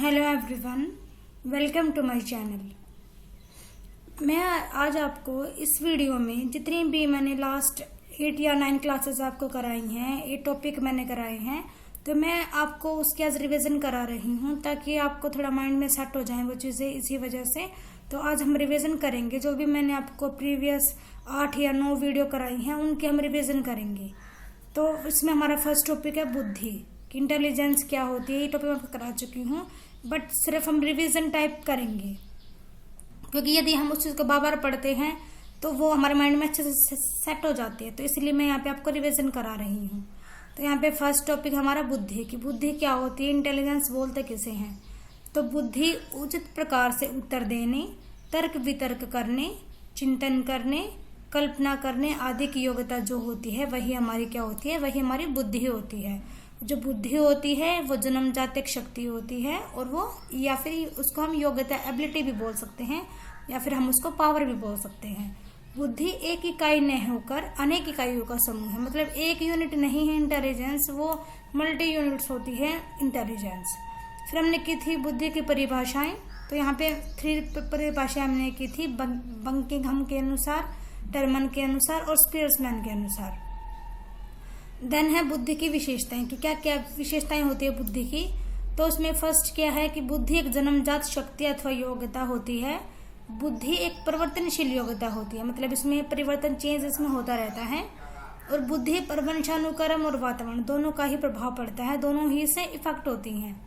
Hello everyone, welcome to my channel. मैं आज आपको इस वीडियो में जितनी भी मैंने लास्ट 8 या 9 क्लासेस आपको कराई हैं, 8 टॉपिक मैंने कराए हैं, तो मैं आपको उसके आज रिवीजन करा रही हूँ ताकि आपको थोड़ा माइंड में सेट हो जाए वो चीज़ें। इसी वजह से तो आज हम रिवीजन करेंगे। जो भी मैंने आपको प्रीवियस 8 या 9 वीडियो कराई हैं उनके हम रिवीजन करेंगे। तो इसमें हमारा फर्स्ट टॉपिक है बुद्धि, इंटेलिजेंस क्या होती है। ये टॉपिक मैं आपको करा चुकी हूँ, बट सिर्फ हम रिवीजन टाइप करेंगे, क्योंकि यदि हम उस चीज़ को बार बार पढ़ते हैं तो वो हमारे माइंड में अच्छे से सेट हो जाती है। तो इसलिए मैं यहाँ पे आपको रिवीजन करा रही हूँ। तो यहाँ पे फर्स्ट टॉपिक हमारा बुद्धि की। बुद्धि क्या होती है, इंटेलिजेंस बोलते किसे हैं। तो बुद्धि उचित प्रकार से उत्तर देने, तर्क वितर्क करने, चिंतन करने, कल्पना करने आदि की योग्यता जो होती है वही हमारी क्या होती है, वही हमारी बुद्धि होती है। जो बुद्धि होती है वो जन्मजात एक शक्ति होती है, और वो या फिर उसको हम योग्यता एबिलिटी भी बोल सकते हैं, या फिर हम उसको पावर भी बोल सकते हैं। बुद्धि एक इकाई न होकर अनेक इकाइयों का समूह है। मतलब एक यूनिट नहीं है इंटेलिजेंस, वो मल्टी यूनिट्स होती है इंटेलिजेंस। फिर हमने की थी बुद्धि की परिभाषाएं। तो यहाँ पे 3 परिभाषाएं हमने की थी, बंकिंघम के अनुसार, टर्मन के अनुसार और स्पियर्समैन के अनुसार। देन है बुद्धि की विशेषताएं कि क्या क्या विशेषताएं होती है बुद्धि की। तो उसमें फर्स्ट क्या है कि बुद्धि एक जन्मजात शक्ति अथवा योग्यता होती है। बुद्धि एक परिवर्तनशील योग्यता होती है, मतलब इसमें परिवर्तन चेंज इसमें होता रहता है। और बुद्धि पर वंशानुक्रम और वातावरण दोनों का ही प्रभाव पड़ता है, दोनों ही से इफेक्ट होती हैं।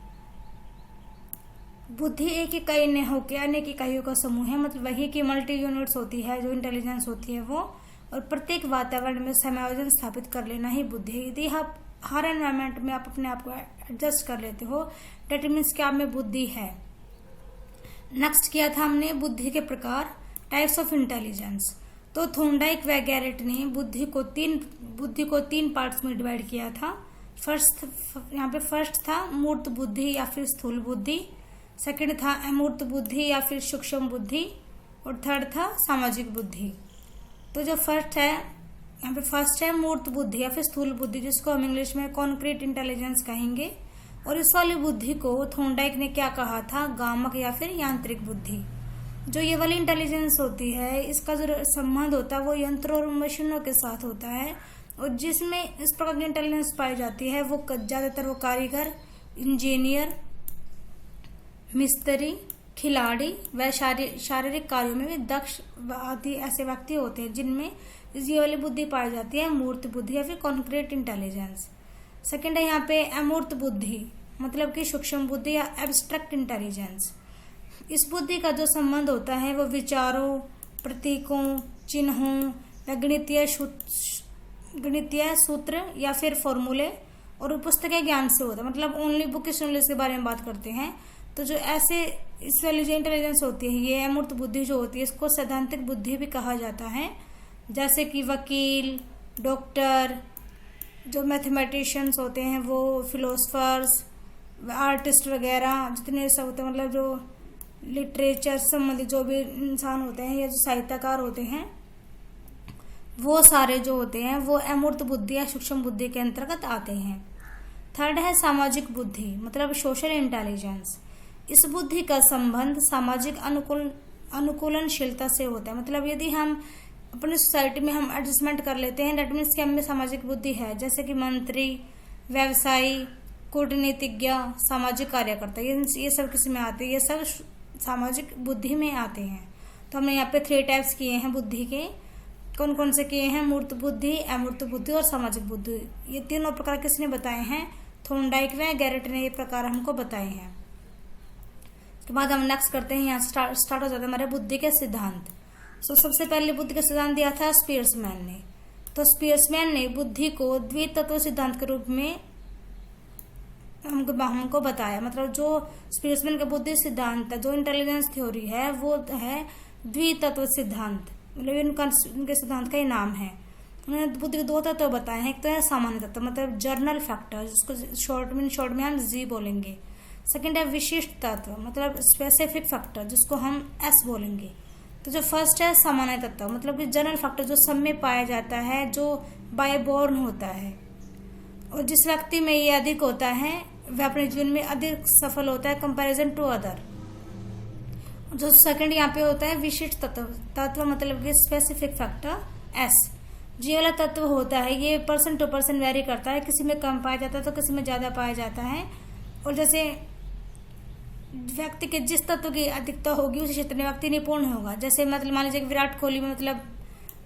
बुद्धि एक इकाई न होकर अनेक इकाइयों का समूह है, मतलब वही की मल्टी यूनिट्स होती है जो इंटेलिजेंस होती है वो। और प्रत्येक वातावरण में समायोजन स्थापित कर लेना ही बुद्धि है। यदि आप हर एनवायरमेंट में आप अपने आप को एडजस्ट कर लेते हो, डेट मीन्स कि आप में बुद्धि है। नेक्स्ट किया था हमने बुद्धि के प्रकार, टाइप्स ऑफ इंटेलिजेंस। तो थोंडाइक व गैरेट ने बुद्धि को तीन पार्ट्स में डिवाइड किया था। यहाँ पे फर्स्ट था मूर्त बुद्धि या फिर स्थूल बुद्धि, सेकंड था अमूर्त बुद्धि या फिर सूक्ष्म बुद्धि, और थर्ड था सामाजिक बुद्धि। तो जो फर्स्ट है, यहाँ पे फर्स्ट है मूर्त बुद्धि या फिर स्थूल बुद्धि, जिसको हम इंग्लिश में कॉन्क्रीट इंटेलिजेंस कहेंगे। और इस वाली बुद्धि को थोंडाइक ने क्या कहा था, गामक या फिर यांत्रिक बुद्धि। जो ये वाली इंटेलिजेंस होती है, इसका जो संबंध होता है वो यंत्रों और मशीनों के साथ होता है। और जिसमें इस प्रकार की इंटेलिजेंस पाई जाती है वो ज्यादातर वो कारीगर, इंजीनियर, मिस्त्री, खिलाड़ी व शारीरिक कार्यों में भी दक्ष आदि ऐसे व्यक्ति होते हैं जिनमें ये वाली बुद्धि पाई जाती है, मूर्त बुद्धि या फिर कॉन्क्रीट इंटेलिजेंस। सेकंड है यहाँ पे अमूर्त बुद्धि, मतलब कि सूक्ष्म बुद्धि या एब्स्ट्रैक्ट इंटेलिजेंस। इस बुद्धि का जो संबंध होता है वो विचारों, प्रतीकों, चिन्हों, गणितीय सूत्र या फिर फॉर्मूले और पुस्तकीय ज्ञान से होता है। मतलब ओनली बुकिश नॉलेज के बारे में बात करते हैं। तो जो ऐसे इस वाली जो इंटेलिजेंस होती है, ये अमूर्त बुद्धि जो होती है, इसको सैद्धांतिक बुद्धि भी कहा जाता है। जैसे कि वकील, डॉक्टर, जो मैथमेटिशियंस होते हैं वो, फिलोसफर्स, आर्टिस्ट वगैरह जितने सब होते हैं, मतलब जो लिटरेचर संबंधित जो भी इंसान होते हैं या जो साहित्यकार होते हैं, वो सारे जो होते हैं वो अमूर्त बुद्धि या सूक्ष्म बुद्धि के अंतर्गत आते हैं। थर्ड है सामाजिक बुद्धि, मतलब सोशल इंटेलिजेंस। इस बुद्धि का संबंध सामाजिक अनुकूलनशीलता से होता है। मतलब यदि हम अपनी सोसाइटी में हम एडजस्टमेंट कर लेते हैं, दैट मीन्स कि हमें सामाजिक बुद्धि है। जैसे कि मंत्री, व्यवसायी, कूटनीतिज्ञ, सामाजिक कार्यकर्ता, ये सब किस में आते हैं, ये सब सामाजिक बुद्धि में आते हैं। तो हमने यहाँ पे 3 टाइप्स किए हैं बुद्धि के। कौन कौन से किए हैं, मूर्त बुद्धि, अमूर्त बुद्धि और सामाजिक बुद्धि। ये तीनों प्रकार किसने बताए हैं, थोंडाइक व गैरेट ने ये प्रकार हमको बताए हैं। उसके बाद हम नेक्स्ट करते हैं, यहाँ स्टार्ट हो जाता है हमारे बुद्धि के सिद्धांत। तो सबसे पहले बुद्धि का सिद्धांत दिया था स्पियर्समैन ने। तो स्पियर्समैन ने बुद्धि को द्वितत्व सिद्धांत के रूप में हमको बताया। मतलब जो स्पियर्समैन का बुद्धि सिद्धांत है, जो इंटेलिजेंस थ्योरी है, वो है द्वितत्व सिद्धांत। मतलब उनके सिद्धांत का ही नाम है। उन्होंने बुद्धि के 2 तत्व बताए हैं। एक तो है सामान्य तत्व, मतलब जर्नल फैक्टर, जिसको शॉर्ट में हम जी बोलेंगे। सेकंड है विशिष्ट तत्व, मतलब स्पेसिफिक फैक्टर, जिसको हम एस बोलेंगे। तो जो फर्स्ट है सामान्य तत्व, मतलब कि जनरल फैक्टर जो सब में पाया जाता है, जो बाय बॉर्न होता है। और जिस व्यक्ति में ये अधिक होता है वह अपने जीवन में अधिक सफल होता है कंपैरिजन टू अदर। जो सेकंड यहाँ पे होता है विशिष्ट तत्व, तत्व मतलब कि स्पेसिफिक फैक्टर एस। ये वाला तत्व होता है ये पर्सन टू पर्सन वेरी करता है, किसी में कम पाया जाता है तो किसी में ज़्यादा पाया जाता है। और जैसे व्यक्ति के जिस तत्व की अधिकता होगी उसी क्षेत्र में व्यक्ति निपुण होगा। जैसे मतलब मान लीजिए विराट कोहली में मतलब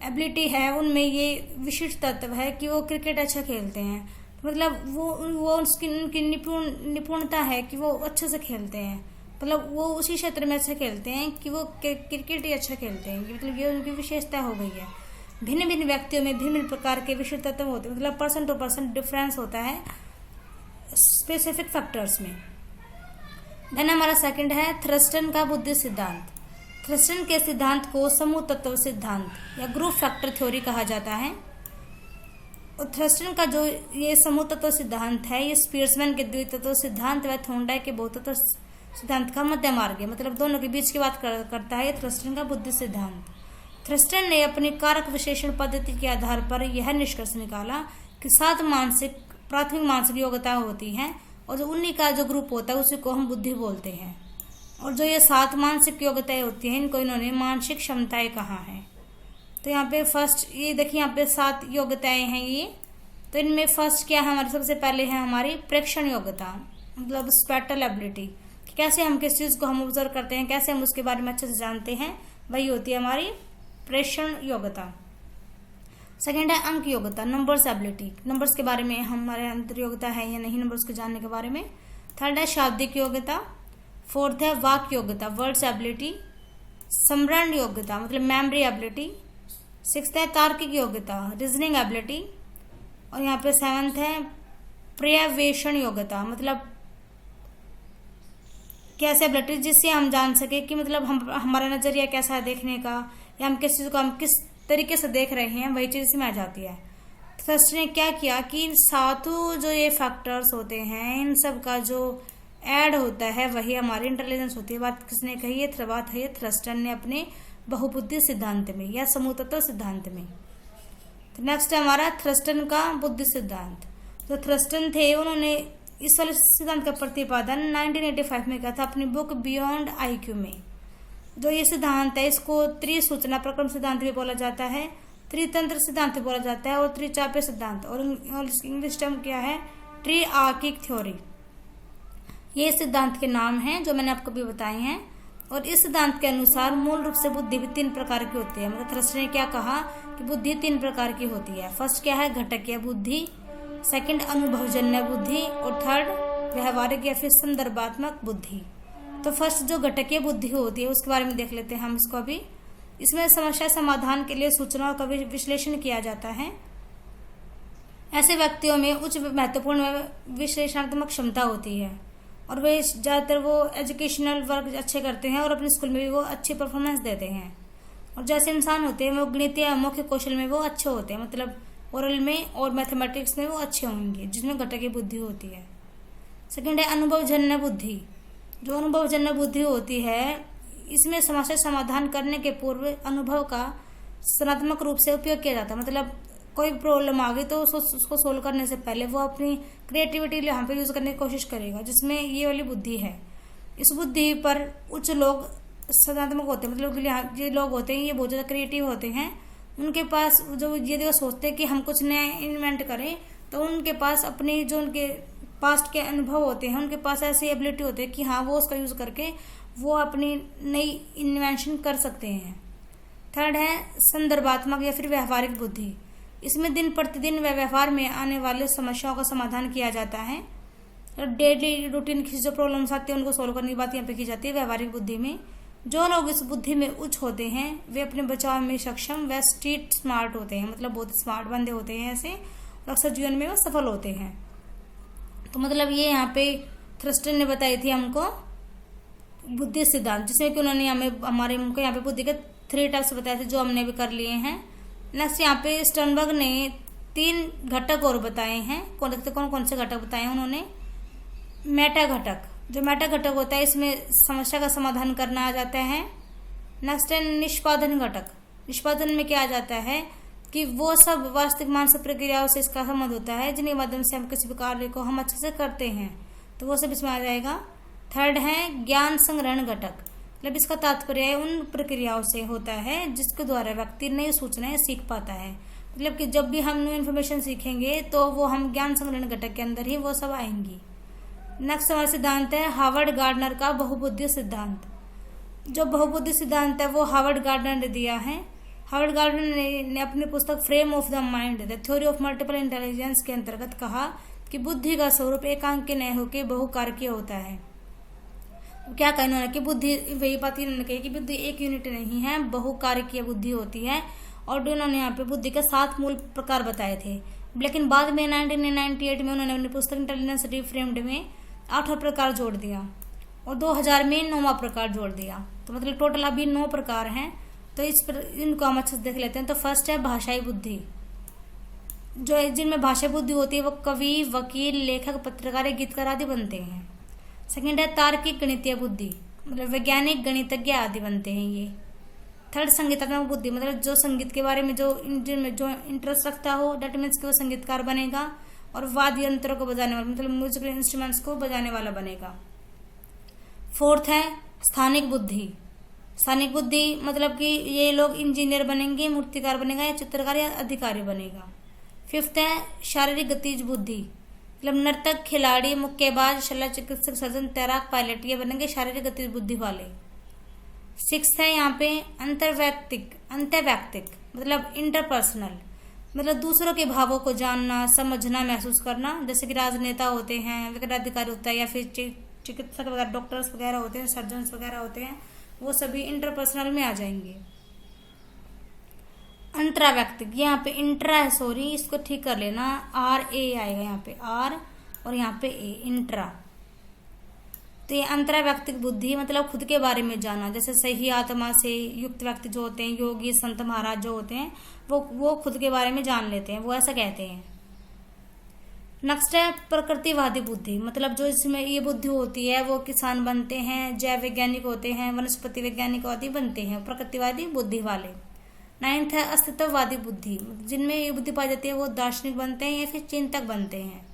एबिलिटी है, उनमें ये विशिष्ट तत्व है कि वो क्रिकेट अच्छा खेलते हैं, मतलब वो उनकी निपुणता है कि वो अच्छे से खेलते हैं, मतलब वो उसी क्षेत्र में अच्छा खेलते हैं कि वो क्रिकेट ही अच्छा खेलते हैं, मतलब ये उनकी विशेषता हो गई है। भिन्न भिन्न व्यक्तियों में भिन्न भिन्न प्रकार के विशिष्ट तत्व होते हैं, मतलब पर्सन टू पर्सन डिफरेंस होता है स्पेसिफिक फैक्टर्स में। देन हमारा सेकंड है थ्रस्टन का बुद्धि सिद्धांत। थ्रस्टन के सिद्धांत को समूह तत्व सिद्धांत या ग्रुप फैक्टर थ्योरी कहा जाता है। और थ्रस्टन का जो ये समूह तत्व सिद्धांत है ये स्पियर्समैन के द्वितत्व सिद्धांत व थोंडाई के बहुतत्व सिद्धांत का मध्य मार्ग है, मतलब दोनों के बीच की बात करता है ये थ्रस्टन का बुद्धि सिद्धांत। थ्रस्टन ने अपनी कारक विश्लेषण पद्धति के आधार पर यह निष्कर्ष निकाला कि 7 प्राथमिक मानसिक योग्यताएं होती हैं और जो उन्हीं का जो ग्रुप होता है उसी को हम बुद्धि बोलते हैं। और जो ये 7 मानसिक योग्यताएं होती हैं इनको इन्होंने मानसिक क्षमताएं कहा है। तो यहाँ पे फर्स्ट ये देखिए यहाँ पे 7 योग्यताएं हैं ये। तो इनमें फर्स्ट क्या है हमारी, सबसे पहले है हमारी प्रेक्षण योग्यता, मतलब स्पेटल एबिलिटी, कैसे हम किस चीज़ को हम ऑब्जर्व करते हैं, कैसे हम उसके बारे में अच्छे से जानते हैं, वही होती है हमारी प्रेक्षण योग्यता। सेकेंड है अंक योग्यता, नंबर्स एबिलिटी, नंबर्स के बारे में हमारे अंतर योग्यता है या नहीं नंबर्स को जानने के बारे में। थर्ड है शाब्दिक योग्यता। फोर्थ है वाक योग्यता, वर्ड्स एबिलिटी। स्मरण योग्यता मतलब मेमोरी एबिलिटी। सिक्स्थ है तार्किक योग्यता, रीजनिंग एबिलिटी। और यहाँ पे 7th है पर्यवेक्षण योग्यता, मतलब कैसे एबिलिटी जिससे हम जान सके कि मतलब हमारा नजरिया कैसा है देखने का, या हम किस चीज को हम किस तरीके से देख रहे हैं, वही चीज इसमें आ जाती है। थ्रस्ट ने क्या किया कि इन 7 जो ये फैक्टर्स होते हैं इन सब का जो ऐड होता है वही हमारी इंटेलिजेंस होती है। बात किसने कही है, बात है थ्रस्टन ने अपने बहुबुद्धि सिद्धांत में या समूह तत्व सिद्धांत में। तो नेक्स्ट है हमारा थ्रस्टन का बुद्धि सिद्धांत। जो थ्रस्टन थे उन्होंने इस वाले सिद्धांत का प्रतिपादन 1985 में किया था अपनी बुक बियॉन्ड आईक्यू में। जो ये सिद्धांत है इसको त्रिसूचना प्रक्रम सिद्धांत भी बोला जाता है, त्रितंत्र सिद्धांत भी बोला जाता है और त्रिचाप्य सिद्धांत, और इंग्लिश टर्म क्या है ट्रिआर्किक थ्योरी। ये सिद्धांत के नाम हैं जो मैंने आपको भी बताए हैं। और इस सिद्धांत के अनुसार मूल रूप से बुद्धि भी 3 प्रकार की होती है। मतलब थ्रस्ट ने क्या कहा कि बुद्धि 3 प्रकार की होती है। फर्स्ट क्या है घटकीय बुद्धि, सेकंड अनुभवजन्य बुद्धि और थर्ड व्यवहारिक या फिर संदर्भात्मक बुद्धि। तो फर्स्ट जो घटकीय बुद्धि होती है उसके बारे में देख लेते हैं हम इसको अभी। इसमें समस्या समाधान के लिए सूचनाओं का विश्लेषण किया जाता है। ऐसे व्यक्तियों में उच्च महत्वपूर्ण विश्लेषणात्मक क्षमता होती है और वे ज़्यादातर वो एजुकेशनल वर्क अच्छे करते हैं और अपने स्कूल में भी वो अच्छी परफॉर्मेंस देते हैं। और जैसे इंसान होते हैं वो गणितीय मुख्य कौशल में वो अच्छे होते हैं, मतलब ओरल में और मैथमेटिक्स में वो अच्छे होंगे जिसमें घटकीय बुद्धि होती है। सेकंड है अनुभवजन्य बुद्धि। जो अनुभवजन्य बुद्धि होती है इसमें समस्या समाधान करने के पूर्व अनुभव का सनात्मक रूप से उपयोग किया जाता है। मतलब कोई प्रॉब्लम आ गई तो उसको सोल्व करने से पहले वो अपनी क्रिएटिविटी यहाँ पे यूज करने की कोशिश करेगा, जिसमें ये वाली बुद्धि है। इस बुद्धि पर उच्च लोग सनात्मक होते हैं, मतलब ये लोग होते हैं ये बहुत ज़्यादा क्रिएटिव होते हैं। उनके पास जो ये सोचते हैं कि हम कुछ नया इन्वेंट करें, तो उनके पास अपनी जो उनके पास्ट के अनुभव होते हैं उनके पास ऐसी एबिलिटी होती है कि हाँ वो उसका यूज करके वो अपनी नई इन्वेंशन कर सकते हैं। थर्ड है संदर्भात्मक या फिर व्यवहारिक बुद्धि। इसमें दिन प्रतिदिन व्यवहार में आने वाले समस्याओं का समाधान किया जाता है। डेली रूटीन की जो प्रॉब्लम्स आती है उनको सोल्व करने की बात यहाँ पे की जाती है। व्यवहारिक बुद्धि में जो लोग इस बुद्धि में उच्च होते हैं वे अपने बचाव में सक्षम व स्ट्रीट स्मार्ट होते हैं, मतलब बहुत स्मार्ट बंदे होते हैं ऐसे, और अक्सर जीवन में वो सफल होते हैं। तो मतलब ये यहाँ पे थ्रस्टन ने बताई थी हमको बुद्धि सिद्धांत, जिसमें कि उन्होंने हमारे यहाँ पे बुद्धि के 3 टाइप्स बताए थे जो हमने भी कर लिए हैं। नेक्स्ट यहाँ पे स्टर्नबर्ग ने 3 घटक और बताए हैं। कौन से घटक बताए हैं उन्होंने। मेटा घटक, जो मेटा घटक होता है इसमें समस्या का समाधान करना आ जाता है। नेक्स्ट है निष्पादन घटक। निष्पादन में क्या आ जाता है कि वो सब वास्तविक मानसिक प्रक्रियाओं से इसका संबंध होता है जिनके माध्यम से हम किसी भी कार्य को हम अच्छे से करते हैं। तो वो सब इसमें आ जाएगा। थर्ड है ज्ञान संग्रहण घटक, मतलब इसका तात्पर्य उन प्रक्रियाओं से होता है जिसके द्वारा व्यक्ति नई सूचनाएं सीख पाता है। मतलब कि जब भी हम न्यू इन्फॉर्मेशन सीखेंगे तो वो हम ज्ञान संग्रहण घटक के अंदर ही वो सब आएंगी। नेक्स्ट हमारा सिद्धांत है हार्वर्ड गार्डनर का बहुबुद्धि सिद्धांत। जो बहुबुद्धि सिद्धांत है वो हार्वर्ड गार्डनर ने दिया है। हार्वर्ड गार्डनर ने अपनी पुस्तक frame of the mind the theory of multiple intelligence के अंतर्गत कहा कि बुद्धि का स्वरूप एकांकी नहीं होकर बहुकारकीय होता है। क्या कहना है कि बुद्धि, वही बात इन्होंने कही कि बुद्धि एक यूनिट नहीं है, बहुकारकीय बुद्धि होती है। और उन्होंने यहाँ पे बुद्धि के 7 मूल प्रकार बताए थे, लेकिन बाद में 1998 में उन्होंने अपनी पुस्तक इंटेलिजेंस रिफ्रेम्ड में 8वां प्रकार जोड़ दिया और 2000 में 9वां प्रकार जोड़ दिया। तो मतलब टोटल अभी 9 प्रकार हैं। तो इनको हम अच्छे से देख लेते हैं। तो फर्स्ट है भाषाई बुद्धि, जो जिनमें भाषाई बुद्धि होती है वो कवि, वकील, लेखक, पत्रकार, गीतकार आदि बनते हैं। सेकंड है तार्किक गणितीय बुद्धि, मतलब वैज्ञानिक, गणितज्ञ आदि बनते हैं ये। थर्ड संगीतात्मक बुद्धि, मतलब जो संगीत के बारे में जो इंटरेस्ट रखता हो, डेट मीन्स कि वो संगीतकार बनेगा। और वाद्य यंत्रों को बजाने वाला, मतलब म्यूजिकल इंस्ट्रूमेंट्स को बजाने वाला बनेगा। फोर्थ है स्थानिक बुद्धि। स्थानिक बुद्धि मतलब कि ये लोग इंजीनियर बनेंगे, मूर्तिकार बनेगा या चित्रकार या अधिकारी बनेगा। फिफ्थ है शारीरिक गतिज बुद्धि, मतलब नर्तक, खिलाड़ी, मुक्केबाज, शल्य चिकित्सक, सर्जन, तैराक, पायलट ये बनेंगे शारीरिक गतिज बुद्धि वाले। सिक्स्थ है यहाँ पे अंतर्वैयक्तिक मतलब इंटरपर्सनल, मतलब दूसरों के भावों को जानना, समझना, महसूस करना। जैसे कि राजनेता होते हैं, वगैरह अधिकारी होता है, या फिर चिकित्सक वगैरह, डॉक्टर्स वगैरह होते हैं, सर्जन्स वगैरह होते हैं, वो सभी इंटरपर्सनल में आ जाएंगे। अंतराव्यक्तिक, यहाँ पे इंट्रा है, सॉरी इसको ठीक कर लेना, RA आएगा यहाँ पे, R और यहाँ पे A, इंट्रा। तो ये अंतराव्यक्तिक बुद्धि मतलब खुद के बारे में जाना, जैसे सही आत्मा से युक्त व्यक्ति जो होते हैं, योगी, संत, महाराज जो होते हैं, वो खुद के बारे में जान लेते हैं, वो ऐसा कहते हैं। नेक्स्ट है प्रकृतिवादी बुद्धि, मतलब जो इसमें ये बुद्धि होती है वो किसान बनते हैं, जैव वैज्ञानिक होते हैं, वनस्पति वैज्ञानिक आदि बनते हैं, प्रकृतिवादी बुद्धि वाले। 9th है अस्तित्ववादी बुद्धि, जिनमें ये बुद्धि पाई जाती है वो दार्शनिक बनते हैं या फिर चिंतक बनते हैं।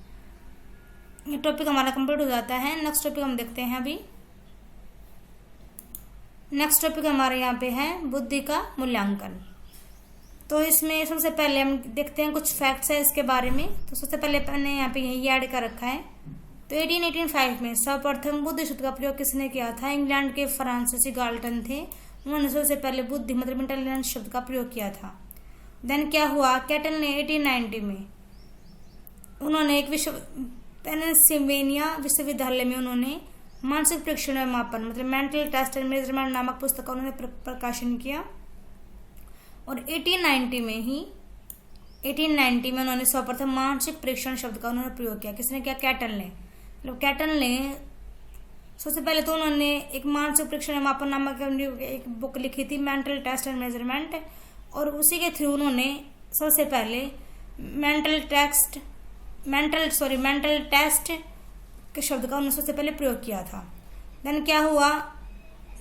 ये टॉपिक हमारा कंप्लीट हो जाता है। नेक्स्ट टॉपिक हम देखते हैं अभी। नेक्स्ट टॉपिक हमारे यहाँ पे है बुद्धि का मूल्यांकन। तो इसमें सबसे पहले हम देखते हैं कुछ फैक्ट्स है इसके बारे में। तो सबसे पहले मैंने यहाँ पे यही ऐड कर रखा है। तो 1885 में सर्वप्रथम बुद्धि शब्द का प्रयोग किसने किया था? इंग्लैंड के फ्रांसीसी गाल्टन थे, उन्होंने सबसे पहले बुद्धि मतलब इंटेलिजेंस शब्द का प्रयोग किया था। देन क्या हुआ, कैटल ने 1890 में उन्होंने एक पेंसिल्वेनिया विश्वविद्यालय में उन्होंने मानसिक परीक्षण और मापन मतलब मेंटल टेस्ट एंड मेजरमेंट नामक पुस्तक का उन्होंने प्रकाशन किया। और 1890 में उन्होंने सर्वप्रथम मानसिक परीक्षण शब्द का उन्होंने प्रयोग किया। किसने किया? कैटल ने। मतलब कैटल ने सबसे पहले तो उन्होंने एक मानसिक परीक्षण और मापन नामक एक बुक लिखी थी, मेंटल टेस्ट एंड मेजरमेंट, और उसी के थ्रू उन्होंने सबसे पहले मेंटल टेस्ट के शब्द का उन्होंने सबसे पहले प्रयोग किया था। देन क्या हुआ,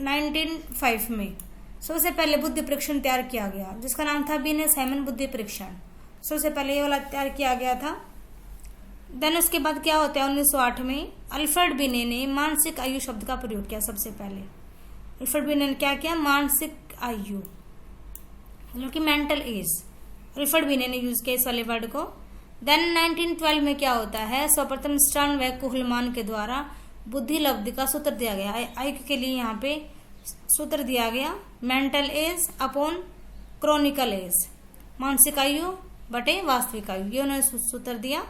1905 में सबसे पहले बुद्धि परीक्षण तैयार किया गया जिसका नाम था बिने-सैमन बुद्धि परीक्षण। सबसे पहले ये वाला तैयार किया गया था। देन उसके बाद क्या होता है, 1908 में अल्फ्रेड बिने ने मानसिक आयु शब्द का प्रयोग किया। सबसे पहले अल्फ्रेड बिने ने क्या किया? मानसिक आयु मतलब कि मेंटल एज, अल्फ्रेड बिने ने यूज किया इस वाले वर्ड को। देन 1912 में क्या होता है, सर्वप्रथम स्टर्न व कुहलमान के द्वारा बुद्धि लब्धि का सूत्र दिया गया। आयु के लिए यहाँ पे सूत्र दिया गया, mental age upon chronological age, मानसिक आयु बटे वास्तविक आयु, ये उन्होंने सूत्र दिया।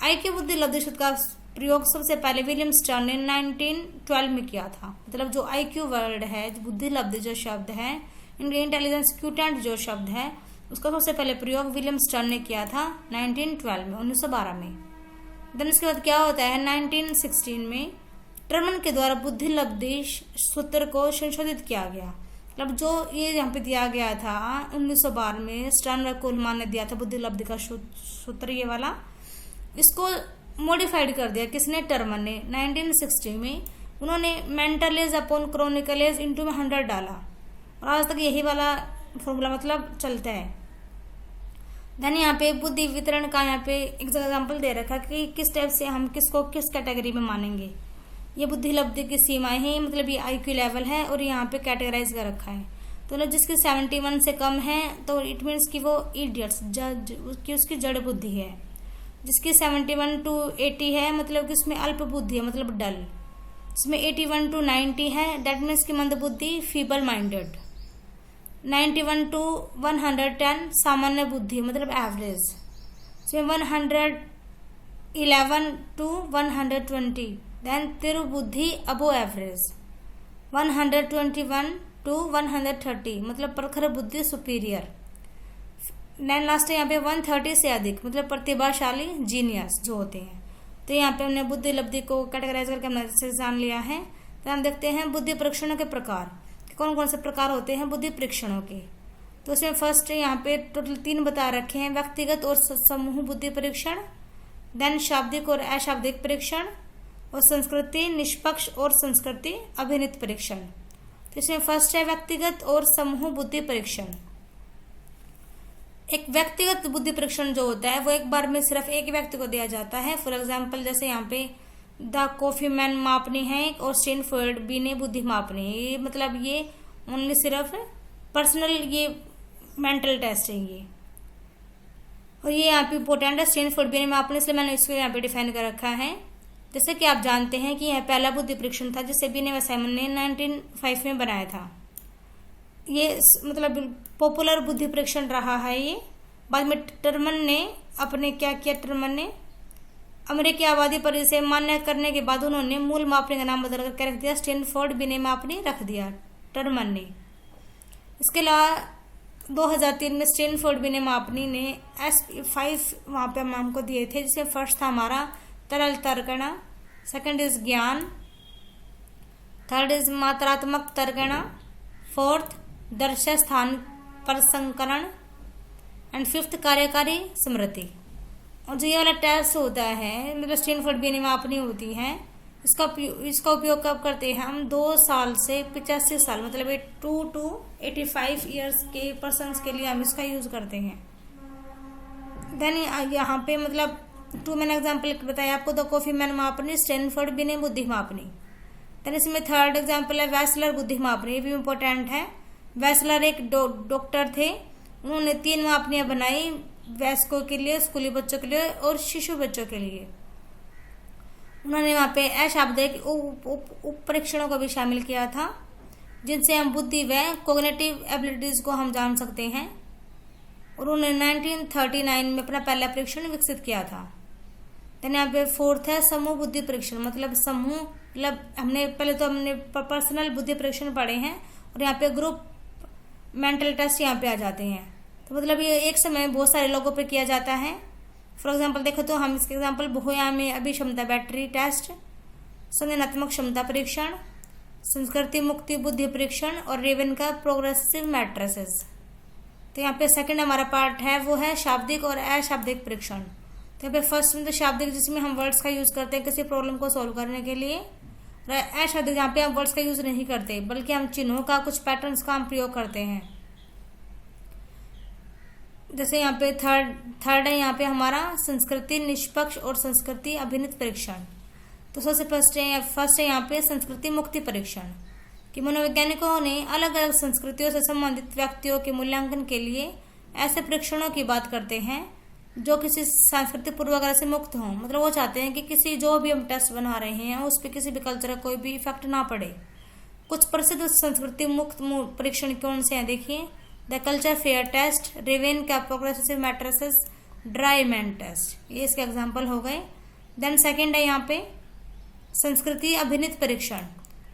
आयु बुद्धि लब्धि शब्द का प्रयोग सबसे पहले विलियम स्टर्न ने 1912 में किया था। मतलब जो IQ वर्ड है, जो बुद्धि लब्धि जो शब्द है, इंटेलिजेंस क्यूटेंट जो शब्द है, उसका सबसे पहले प्रयोग विलियम स्टर्न ने किया था 1912 में, 1912 में। देन उसके बाद क्या होता है, 1916 में टर्मन के द्वारा बुद्धि लब्धि सूत्र को संशोधित किया गया। मतलब जो ये यहाँ पे दिया गया था 1912 में, स्टर्न व कुहलमान ने दिया था बुद्धि लब्धि का सूत्र, ये वाला, इसको मॉडिफाइड कर दिया किसने? टर्मन ने। 1960 में उन्होंने mental age upon chronological age into में 100 डाला और आज तक यही वाला फॉर्मूला मतलब चलता है। देन यहाँ पे बुद्धि वितरण का यहाँ पे एक एग्जाम्पल दे रखा कि किस टाइप से हम किसको किस कैटेगरी में मानेंगे। ये बुद्धि लब्धि की सीमाएं हैं, मतलब ये IQ लेवल है और यहाँ पे कैटेगराइज कर रखा है। तो जिसकी 71 से कम है तो इट मीन्स कि वो इडियट्स कि उसकी जड़ बुद्धि है। जिसकी 71 to 80 है मतलब कि उसमें अल्प बुद्धि है, मतलब डल। जिसमें 81 to 90 है दैट मीन्स की मंद बुद्धि, फीबल माइंडेड। 91 to 110 सामान्य बुद्धि, मतलब एवरेज। इसमें 111 to 120 देन तीव्र बुद्धि, अबो एवरेज। 121 to 130 मतलब प्रखर बुद्धि, सुपीरियर। देन लास्ट है यहाँ पे 130 से अधिक मतलब प्रतिभाशाली, जीनियस जो होते हैं। तो यहाँ पे हमने बुद्धि लब्धि को कैटेगराइज करके हमने अच्छे से जान लिया है। तो हम देखते हैं बुद्धि परीक्षणों के प्रकार, कौन कौन से प्रकार होते हैं बुद्धि परीक्षणों के। तो उसमें फर्स्ट यहाँ पे टोटल 3 बता रखे हैं, व्यक्तिगत और समूह बुद्धि परीक्षण, देन शाब्दिक और अशाब्दिक परीक्षण, और संस्कृति निष्पक्ष और संस्कृति अभिनीत परीक्षण। तो इसमें फर्स्ट है व्यक्तिगत और समूह बुद्धि परीक्षण। एक व्यक्तिगत बुद्धि परीक्षण जो होता है वो एक बार में सिर्फ एक व्यक्ति को दिया जाता है। फॉर एग्जाम्पल जैसे यहाँ पे द कॉफी मैन मापनी है और स्टैनफोर्ड बी ने बुद्धि मापनी है, ये मतलब ये ओनली सिर्फ पर्सनल ये मेंटल टेस्ट है ये। और ये यहाँ पे इम्पोर्टेंट है, स्टैनफोर्ड बी ने मापनी, इसलिए मैंने इसको यहाँ पे डिफाइन कर रखा है। जैसे कि आप जानते हैं कि यह पहला बुद्धि परीक्षण था जिसे बी ने व साइमन ने 1905 में बनाया था। ये मतलब पॉपुलर बुद्धि परीक्षण रहा है ये। बाद में टर्मन ने अपने क्या किया, टर्मन ने अमेरिकी आबादी पर इसे मान्य करने के बाद उन्होंने मूल मापनी का नाम बदल करके रख दिया, स्टैनफोर्ड बिने मापनी रख दिया टर्मन ने। इसके अलावा 2003 में स्टैनफोर्ड बिने मापनी ने SP5 वहाँ पे हम हमको दिए थे, जिसमें फर्स्ट था हमारा तरल तर्कणा, सेकंड इज ज्ञान, थर्ड इज मात्रात्मक तर्कणा, फोर्थ दर्शय स्थान पर संकरण, एंड फिफ्थ कार्यकारी स्मृति। और जो ये वाला टेस्ट होता है मतलब स्टैनफोर्ड बिने मापनी होती है, इसका उपयोग कब करते हैं हम, 2 साल से 85 साल मतलब 2 to 85 ईयर्स के पर्सन्स के लिए हम इसका यूज करते हैं। देन यहाँ पे मतलब 2 मैंने एग्जाम्पल बताया आपको, द कॉफी मैन मापनी, स्टैनफोर्ड बिने बुद्धि मापनी। देन इसमें थर्ड एग्जाम्पल है वेस्लर बुद्धि मापनी, ये भी इम्पोर्टेंट है। वेस्लर एक डॉक्टर थे, उन्होंने 3 मापनियां बनाई वयस्कों के लिए, स्कूली बच्चों के लिए और शिशु बच्चों के लिए। उन्होंने वहाँ पे अशाब्दिक उप परीक्षणों को भी शामिल किया था, जिनसे हम बुद्धि व कोग्निटिव एबिलिटीज को हम जान सकते हैं। और उन्होंने 1939 में अपना पहला परीक्षण विकसित किया था। देन यहाँ पे फोर्थ है समूह बुद्धि परीक्षण, मतलब समूह मतलब हमने पहले तो हमने पर्सनल बुद्धि परीक्षण पढ़े हैं और यहाँ पे ग्रुप मेंटल टेस्ट यहाँ पे आ जाते हैं। तो मतलब ये एक समय बहुत सारे लोगों पे किया जाता है। फॉर एग्जांपल देखो तो हम इसके एग्जांपल भोया में अभिक्षमता बैटरी टेस्ट, संज्ञानात्मक क्षमता परीक्षण, संस्कृति मुक्ति बुद्धि परीक्षण और रेवन का प्रोग्रेसिव मैट्रिसेस। तो यहाँ पे सेकंड हमारा पार्ट है वो है शाब्दिक और अशाब्दिक परीक्षण। तो यहाँ पे फर्स्ट में तो शाब्दिक जिसमें हम वर्ड्स का यूज करते हैं किसी प्रॉब्लम को सॉल्व करने के लिए, और अशाब्दिक जहाँ पे हम वर्ड्स का यूज नहीं करते बल्कि हम चिन्हों का कुछ पैटर्न्स का हम प्रयोग करते हैं। जैसे यहाँ पे थर्ड है यहाँ पे हमारा संस्कृति निष्पक्ष और संस्कृति अभिनीत परीक्षण। तो सबसे फर्स्ट है यहाँ पे संस्कृति मुक्ति परीक्षण कि मनोवैज्ञानिकों ने अलग अलग संस्कृतियों से संबंधित व्यक्तियों के मूल्यांकन के लिए ऐसे परीक्षणों की बात करते हैं जो किसी सांस्कृतिक पूर्वाग्रह से मुक्त हों। मतलब वो चाहते हैं कि किसी जो भी हम टेस्ट बना रहे हैं उस पर किसी भी कल्चर का कोई भी इफेक्ट ना पड़े। कुछ प्रसिद्ध संस्कृति मुक्त परीक्षण कौन से हैं देखिए, the culture fair test, Raven का progressive matrices, dry man test, ये इसके एग्जाम्पल हो गए। देन सेकेंड है यहाँ पे संस्कृति अभिनीत परीक्षण।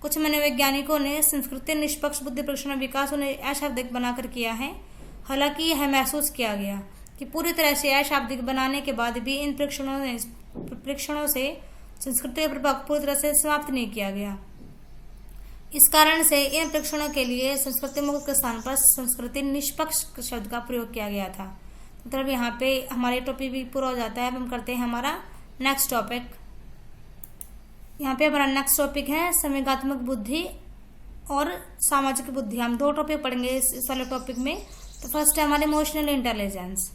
कुछ मनोवैज्ञानिकों ने संस्कृति निष्पक्ष बुद्धि परीक्षण विकास उन्हें अशाब्दिक बनाकर किया है। हालांकि यह महसूस किया गया कि पूरी तरह से अशाब्दिक बनाने के बाद भी इन परीक्षणों से संस्कृति का प्रभाव पूरी तरह से समाप्त नहीं किया गया। इस कारण से इन परीक्षणों के लिए संस्कृति मुक्त के स्थान पर संस्कृति निष्पक्ष शब्द का प्रयोग किया गया था। मतलब यहाँ पे हमारे टॉपिक भी पूरा हो जाता है। अब हम करते हैं हमारा नेक्स्ट टॉपिक। यहाँ पे हमारा नेक्स्ट टॉपिक है संवेगात्मक बुद्धि और सामाजिक बुद्धि। हम 2 टॉपिक पढ़ेंगे इस वाले टॉपिक में। तो फर्स्ट है हमारे इमोशनल इंटेलिजेंस।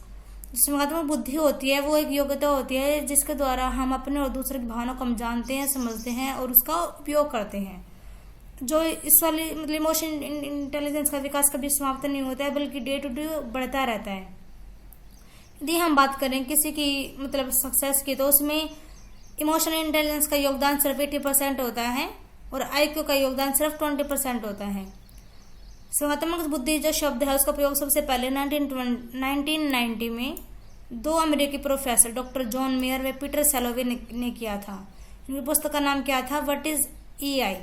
संज्ञानात्मक बुद्धि होती है वो एक योग्यता होती है जिसके द्वारा हम अपने और दूसरे की भावनाओं को हम जानते हैं, समझते हैं और उसका उपयोग करते हैं। जो इस वाली मतलब इमोशन इंटेलिजेंस का विकास कभी समाप्त नहीं होता है, बल्कि डे टू डे बढ़ता रहता है। यदि हम बात करें किसी की मतलब सक्सेस की, तो उसमें इमोशनल इंटेलिजेंस का योगदान सिर्फ 80% होता है और IQ का योगदान सिर्फ 20% होता है। संज्ञानात्मक बुद्धि जो शब्द है उसका प्रयोग सबसे पहले 1990 में 2 अमेरिकी प्रोफेसर डॉक्टर जॉन मेयर व पीटर सैलोवे ने किया था। इनकी पुस्तक का नाम क्या था? व्हाट इज EI,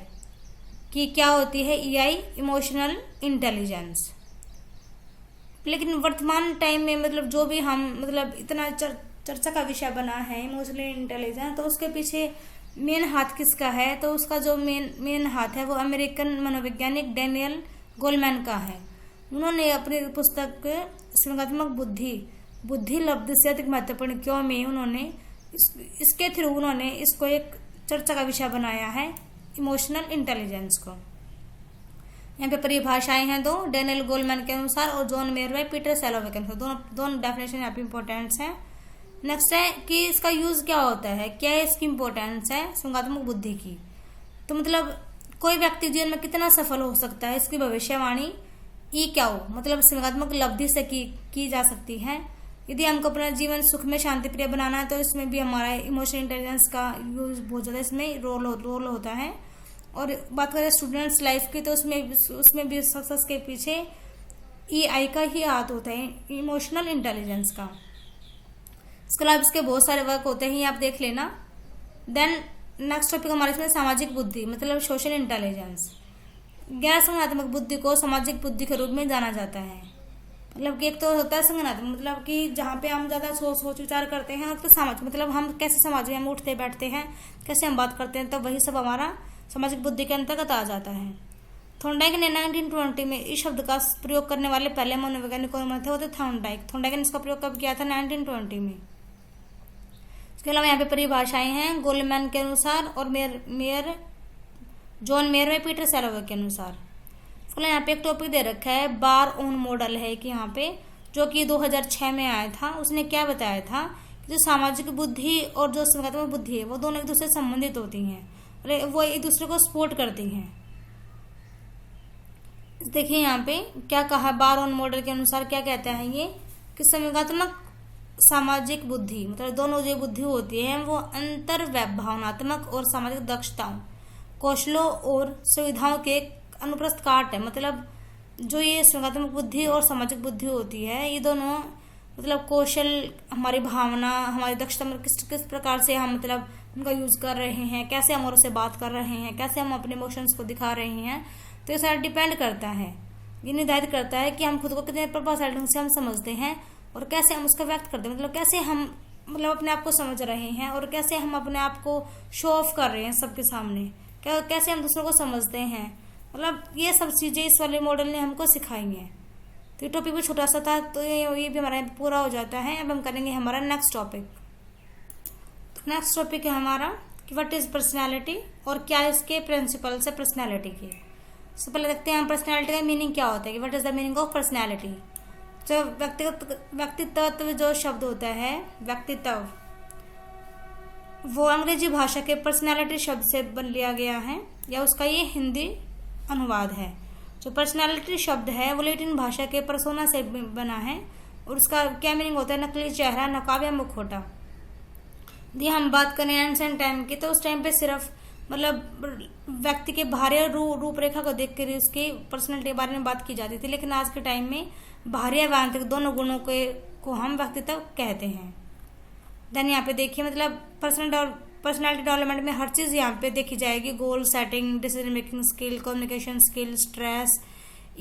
कि क्या होती है EI, इमोशनल इंटेलिजेंस। लेकिन वर्तमान टाइम में मतलब जो भी हम मतलब इतना चर्चा का विषय बना है इमोशनल इंटेलिजेंस, तो उसके पीछे मेन हाथ किसका है? तो उसका जो मेन हाथ है वो अमेरिकन मनोवैज्ञानिक डैनियल गोलमैन का है। उन्होंने अपनी पुस्तक संज्ञानात्मक बुद्धि लब्ध से अधिक महत्वपूर्ण क्यों में उन्होंने इसके थ्रू उन्होंने इसको एक चर्चा का विषय बनाया है, इमोशनल इंटेलिजेंस को। यहाँ पे परिभाषाएं हैं 2, डैनियल गोलमैन के अनुसार और जॉन मेयर व पीटर सैलोवे के अनुसार। दोनों डेफिनेशन यहाँ पे इम्पोर्टेंट्स हैं। नेक्स्ट है कि इसका यूज क्या होता है, क्या है इसकी इम्पोर्टेंस है संज्ञानात्मक बुद्धि की। तो मतलब कोई व्यक्ति जीवन में कितना सफल हो सकता है इसकी भविष्यवाणी क्या हो मतलब संज्ञानात्मक लब्धि से की जा सकती है। यदि हमको अपना जीवन सुख में शांति प्रिय बनाना है तो इसमें भी हमारा इमोशनल इंटेलिजेंस का यूज बहुत ज़्यादा इसमें रोल होता है। और बात करें स्टूडेंट्स लाइफ की, तो उसमें भी सक्सेस के पीछे EI का ही हाथ होता है, इमोशनल इंटेलिजेंस का। इसके अलावा इसके बहुत सारे वर्क होते हैं, आप देख लेना। देन नेक्स्ट टॉपिक हमारे इसमें सामाजिक बुद्धि मतलब सोशल इंटेलिजेंस। गैर संज्ञानात्मक बुद्धि को सामाजिक बुद्धि के रूप में जाना जाता है। मतलब कि एक तो होता है संज्ञानात्मक मतलब कि जहाँ पे हम ज़्यादा सोच विचार करते हैं, और तो सामाजिक मतलब हम कैसे समाज में हम उठते बैठते हैं, कैसे हम बात करते हैं, तो वही सब हमारा सामाजिक बुद्धि के अंतर्गत आ जाता है। थॉर्नडाइक ने 1920 में इस शब्द का प्रयोग करने वाले पहले मनोवैज्ञानिक कौन थे? वो थे थॉर्नडाइक। थॉर्नडाइक ने इसका प्रयोग कब किया था? 1920 में। इसके अलावा यहाँ पे परिभाषाएं हैं गोलमैन के अनुसार और जॉन मेयर व पीटर सैलोवे के अनुसार। इसके यहाँ पे एक टॉपिक दे रखा है, बार ओन मॉडल है कि यहाँ पे जो कि 2006 में आया था। उसने क्या बताया था कि जो सामाजिक बुद्धि और जो संज्ञानात्मक बुद्धि है वो दोनों एक दूसरे से संबंधित होती हैं और वो एक दूसरे को सपोर्ट करती हैं। देखिए यहाँ पे क्या कहा, बार ओन मॉडल के अनुसार क्या कहता है ये कि संज्ञानात्मक सामाजिक बुद्धि मतलब दोनों जो बुद्धि होती है वो अंतर भावनात्मक और सामाजिक दक्षताओं, कौशलों और सुविधाओं के अनुप्रस्थ काट है। मतलब जो ये संज्ञानात्मक बुद्धि और सामाजिक बुद्धि होती है ये दोनों मतलब कौशल, हमारी भावना, हमारी दक्षता मतलब किस प्रकार से हम मतलब उनका यूज कर रहे हैं, कैसे हम और उससे बात कर रहे हैं, कैसे हम अपने इमोशंस को दिखा रहे हैं, तो ये सारा डिपेंड करता है, ये निर्धारित करता है कि हम खुद को कितने प्रभावशाली ढंग से हम समझते हैं और कैसे हम उसका व्यक्त करते हैं। मतलब कैसे हम मतलब अपने आप को समझ रहे हैं और कैसे हम अपने आप को शो ऑफ कर रहे हैं सबके सामने, कैसे हम दूसरों को समझते हैं। मतलब ये सब चीज़ें इस वाले मॉडल ने हमको सिखाई हैं। तो ये टॉपिक भी छोटा सा था, तो ये भी हमारा पूरा हो जाता है। अब हम करेंगे हमारा नेक्स्ट टॉपिक। तो नेक्स्ट टॉपिक है हमारा कि व्हाट इज पर्सनैलिटी और क्या इसके प्रिंसिपल्स है पर्सनैलिटी के। सबसे पहले देखते हैं हम पर्सनैलिटी का मीनिंग क्या होता है कि what is the meaning of personality. जो व्यक्तित्व जो शब्द होता है व्यक्तित्व, वो अंग्रेजी भाषा के पर्सनैलिटी शब्द से बन लिया गया है या उसका ये हिंदी अनुवाद है। जो पर्सनैलिटी शब्द है वो लैटिन भाषा के पर्सोना से बना है और उसका क्या मीनिंग होता है? नकली चेहरा, नकाब या मुखौटा। यदि हम बात करें एंशिएंट टाइम की, तो उस टाइम पे सिर्फ मतलब व्यक्ति के बाहरी रूपरेखा को देख कर उसकी पर्सनैलिटी के बारे में बात की जाती थी, लेकिन आज के टाइम में बाहरी व आंतरिक दोनों गुणों को हम व्यक्तित्व कहते हैं। देन यहाँ पे देखिए मतलब पर्सनैलिटी डेवलपमेंट में हर चीज़ यहाँ पे देखी जाएगी, goal setting, decision making skill, communication skill, stress,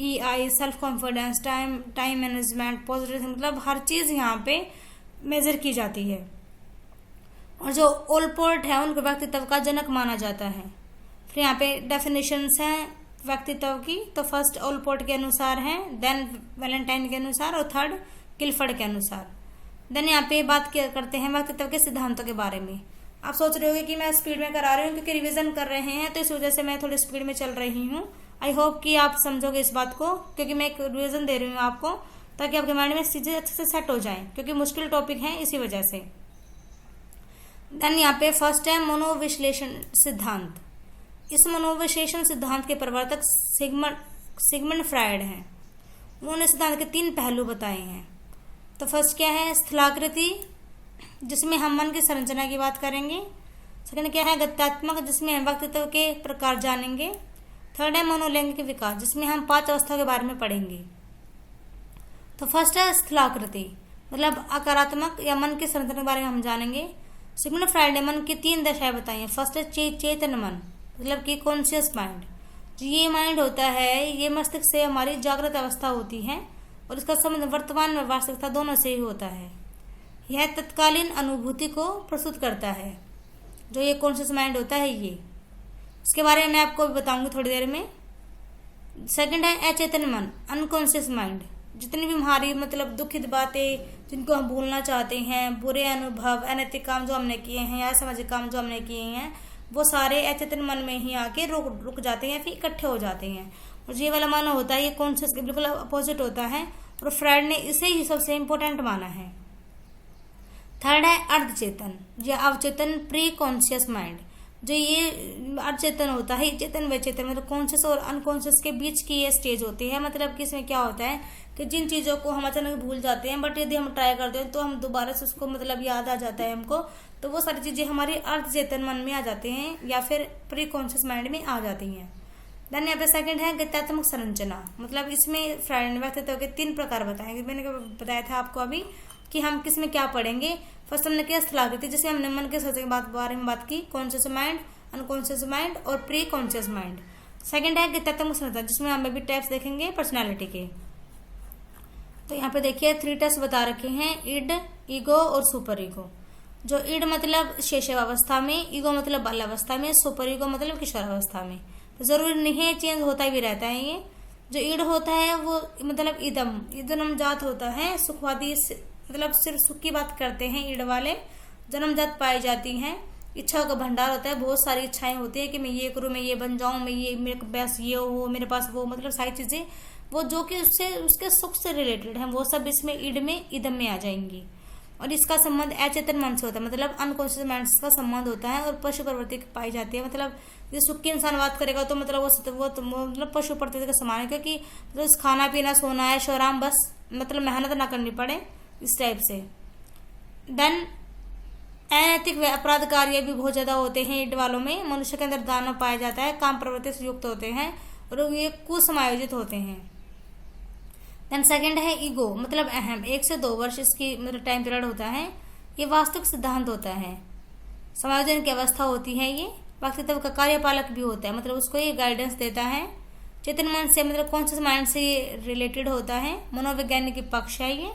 EI, self confidence, time management, positive, मतलब हर चीज़ यहाँ पे मेजर की जाती है। और जो ओलपोर्ट है उनको व्यक्तित्व का जनक माना जाता है। फिर यहाँ पे डेफिनेशंस हैं व्यक्तित्व की, तो फर्स्ट ओलपोर्ट के अनुसार है, देन वैलेंटाइन के अनुसार और थर्ड किलफर्ड के अनुसार। देन यहाँ पे बात करते हैं व्यक्तित्व के सिद्धांतों के बारे में। आप सोच रहे होंगे कि मैं स्पीड में करा रही हूँ क्योंकि रिवीजन कर रहे हैं, तो इस वजह से मैं थोड़ी स्पीड में चल रही हूँ। आई होप कि आप समझोगे इस बात को, क्योंकि मैं एक रिवीजन दे रही हूँ आपको, ताकि आपके माइंड में चीज़ें अच्छे से सेट हो जाएं, क्योंकि मुश्किल टॉपिक हैं इसी वजह से। देन यहाँ पे फर्स्ट है मनोविश्लेषण सिद्धांत। इस मनोविश्लेषण सिद्धांत के प्रवर्तक सिगमंड फ्रायड हैं। उन्होंने सिद्धांत के 3 पहलू बताए हैं। तो फर्स्ट क्या है, स्थलाकृति, जिसमें हम मन की संरचना की बात करेंगे। सेकंड क्या है, गत्यात्मक, जिसमें हम व्यक्तित्व के प्रकार जानेंगे। थर्ड है मनोलैंगिक विकास, जिसमें हम 5 अवस्थाओं के बारे में पढ़ेंगे। तो फर्स्ट है स्थलाकृति, मतलब आकारात्मक या मन की संरचना के बारे में हम जानेंगे। सिगमंड फ्रायड ने मन की 3 दशाएं बताई हैं। फर्स्ट है चेतन मन, मतलब कि कॉन्शियस माइंड। जो ये माइंड होता है, ये मस्तिष्क से हमारी जागृत अवस्था होती है और इसका संबंध वर्तमान में वास्तविकता दोनों से ही होता है। यह तत्कालीन अनुभूति को प्रस्तुत करता है, जो ये कॉन्शियस माइंड होता है ये। इसके बारे में मैं आपको बताऊंगी थोड़ी देर में। सेकंड है अचेतन मन, अनकॉन्शियस माइंड। जितनी भी हमारी मतलब दुखित बातें जिनको हम भूलना चाहते हैं, बुरे अनुभव, अनैतिक काम जो हमने किए हैं या सामाजिक काम जो हमने किए हैं, वो सारे अचेतन मन में ही आके रुक जाते हैं, फिर इकट्ठे हो जाते हैं। और ये वाला मन होता है, ये कॉन्शियस के बिल्कुल अपोजिट होता है और फ्रायड ने इसे ही सबसे इम्पोर्टेंट माना है। थर्ड है अर्धचेतन या अवचेतन, प्री कॉन्शियस माइंड। जो ये अर्धचेतन होता है, चेतन व चेतन, मतलब कॉन्शियस और अनकॉन्शियस के बीच की ये स्टेज होती है। मतलब कि इसमें क्या होता है कि जिन चीज़ों को हम अचानक भूल जाते हैं, बट यदि हम ट्राई करते हैं तो हम दोबारा से उसको मतलब याद आ जाता है हमको, तो वो सारी चीज़ें हमारी अर्धचेतन मन में आ जाती हैं या फिर प्री कॉन्शियस माइंड में आ जाती हैं। देन यहाँ पे सेकंड है गत्यात्मक संरचना, मतलब इसमें फ्रायड ने व्यक्तित्व के 3 प्रकार बताए। मैंने बताया था आपको अभी कि हम किस में क्या पढ़ेंगे। फर्स्ट हमने किया स्थलाकृति, जिससे हमने मन के सोच के बारे में बात की, कॉन्शियस माइंड, अनकॉन्शियस माइंड और प्री कॉन्शियस माइंड। सेकंड है गत्यात्मक संरचना, जिसमें हम भी टाइप्स देखेंगे पर्सनालिटी के। तो यहाँ पे देखिए 3 टाइप्स बता रखे हैं, इड, ईगो और सुपर ईगो। जो इड मतलब शैशवावस्था में, ईगो मतलब बाल्यावस्था में, सुपर ईगो मतलब किशोरावस्था में। तो जरूरी नहीं है, चेंज होता भी रहता है। ये जो इड होता है वो मतलब इदम जात होता है, सुखवादी, मतलब सिर्फ सुख की बात करते हैं ईड वाले। जन्मजात पाई जाती हैं, इच्छाओं का भंडार होता है, बहुत सारी इच्छाएं होती है कि मैं ये करूँ, मैं ये बन जाऊँ, मैं ये, मेरे पास ये हो, मेरे पास वो, मतलब सारी चीजें वो जो कि उसके सुख से रिलेटेड है, वो सब इसमें ईड में, इदम में आ जाएंगी। और इसका संबंध अचेतन मन से होता है, मतलब अनकॉन्शियस माइंड का संबंध होता है और पशु प्रवृत्ति पाई जाती है। मतलब ये सुख की इंसान बात करेगा तो मतलब वो मतलब पशु प्रवृत्ति का समान है, क्योंकि मतलब खाना पीना सोना है शोराम, बस मतलब मेहनत ना करनी पड़े, इस टाइप से। देन अनैतिक व अपराध कार्य भी बहुत ज्यादा होते हैं ईड वालों में। मनुष्य के अंदर दानव पाया जाता है, काम प्रवृत्ति से युक्त होते हैं और ये कुसमायोजित होते हैं। देन सेकंड है ईगो, मतलब अहम। 1 से 2 वर्ष इसकी मतलब टाइम पीरियड होता है। ये वास्तविक सिद्धांत होता है, समायोजन की अवस्था होती है। ये व्यक्तित्व का कार्यपालक भी होता है, मतलब उसको ये गाइडेंस देता है। चेतन मन से मतलब कॉन्शियस माइंड से ये रिलेटेड होता है, मनोवैज्ञानिक पक्ष है ये।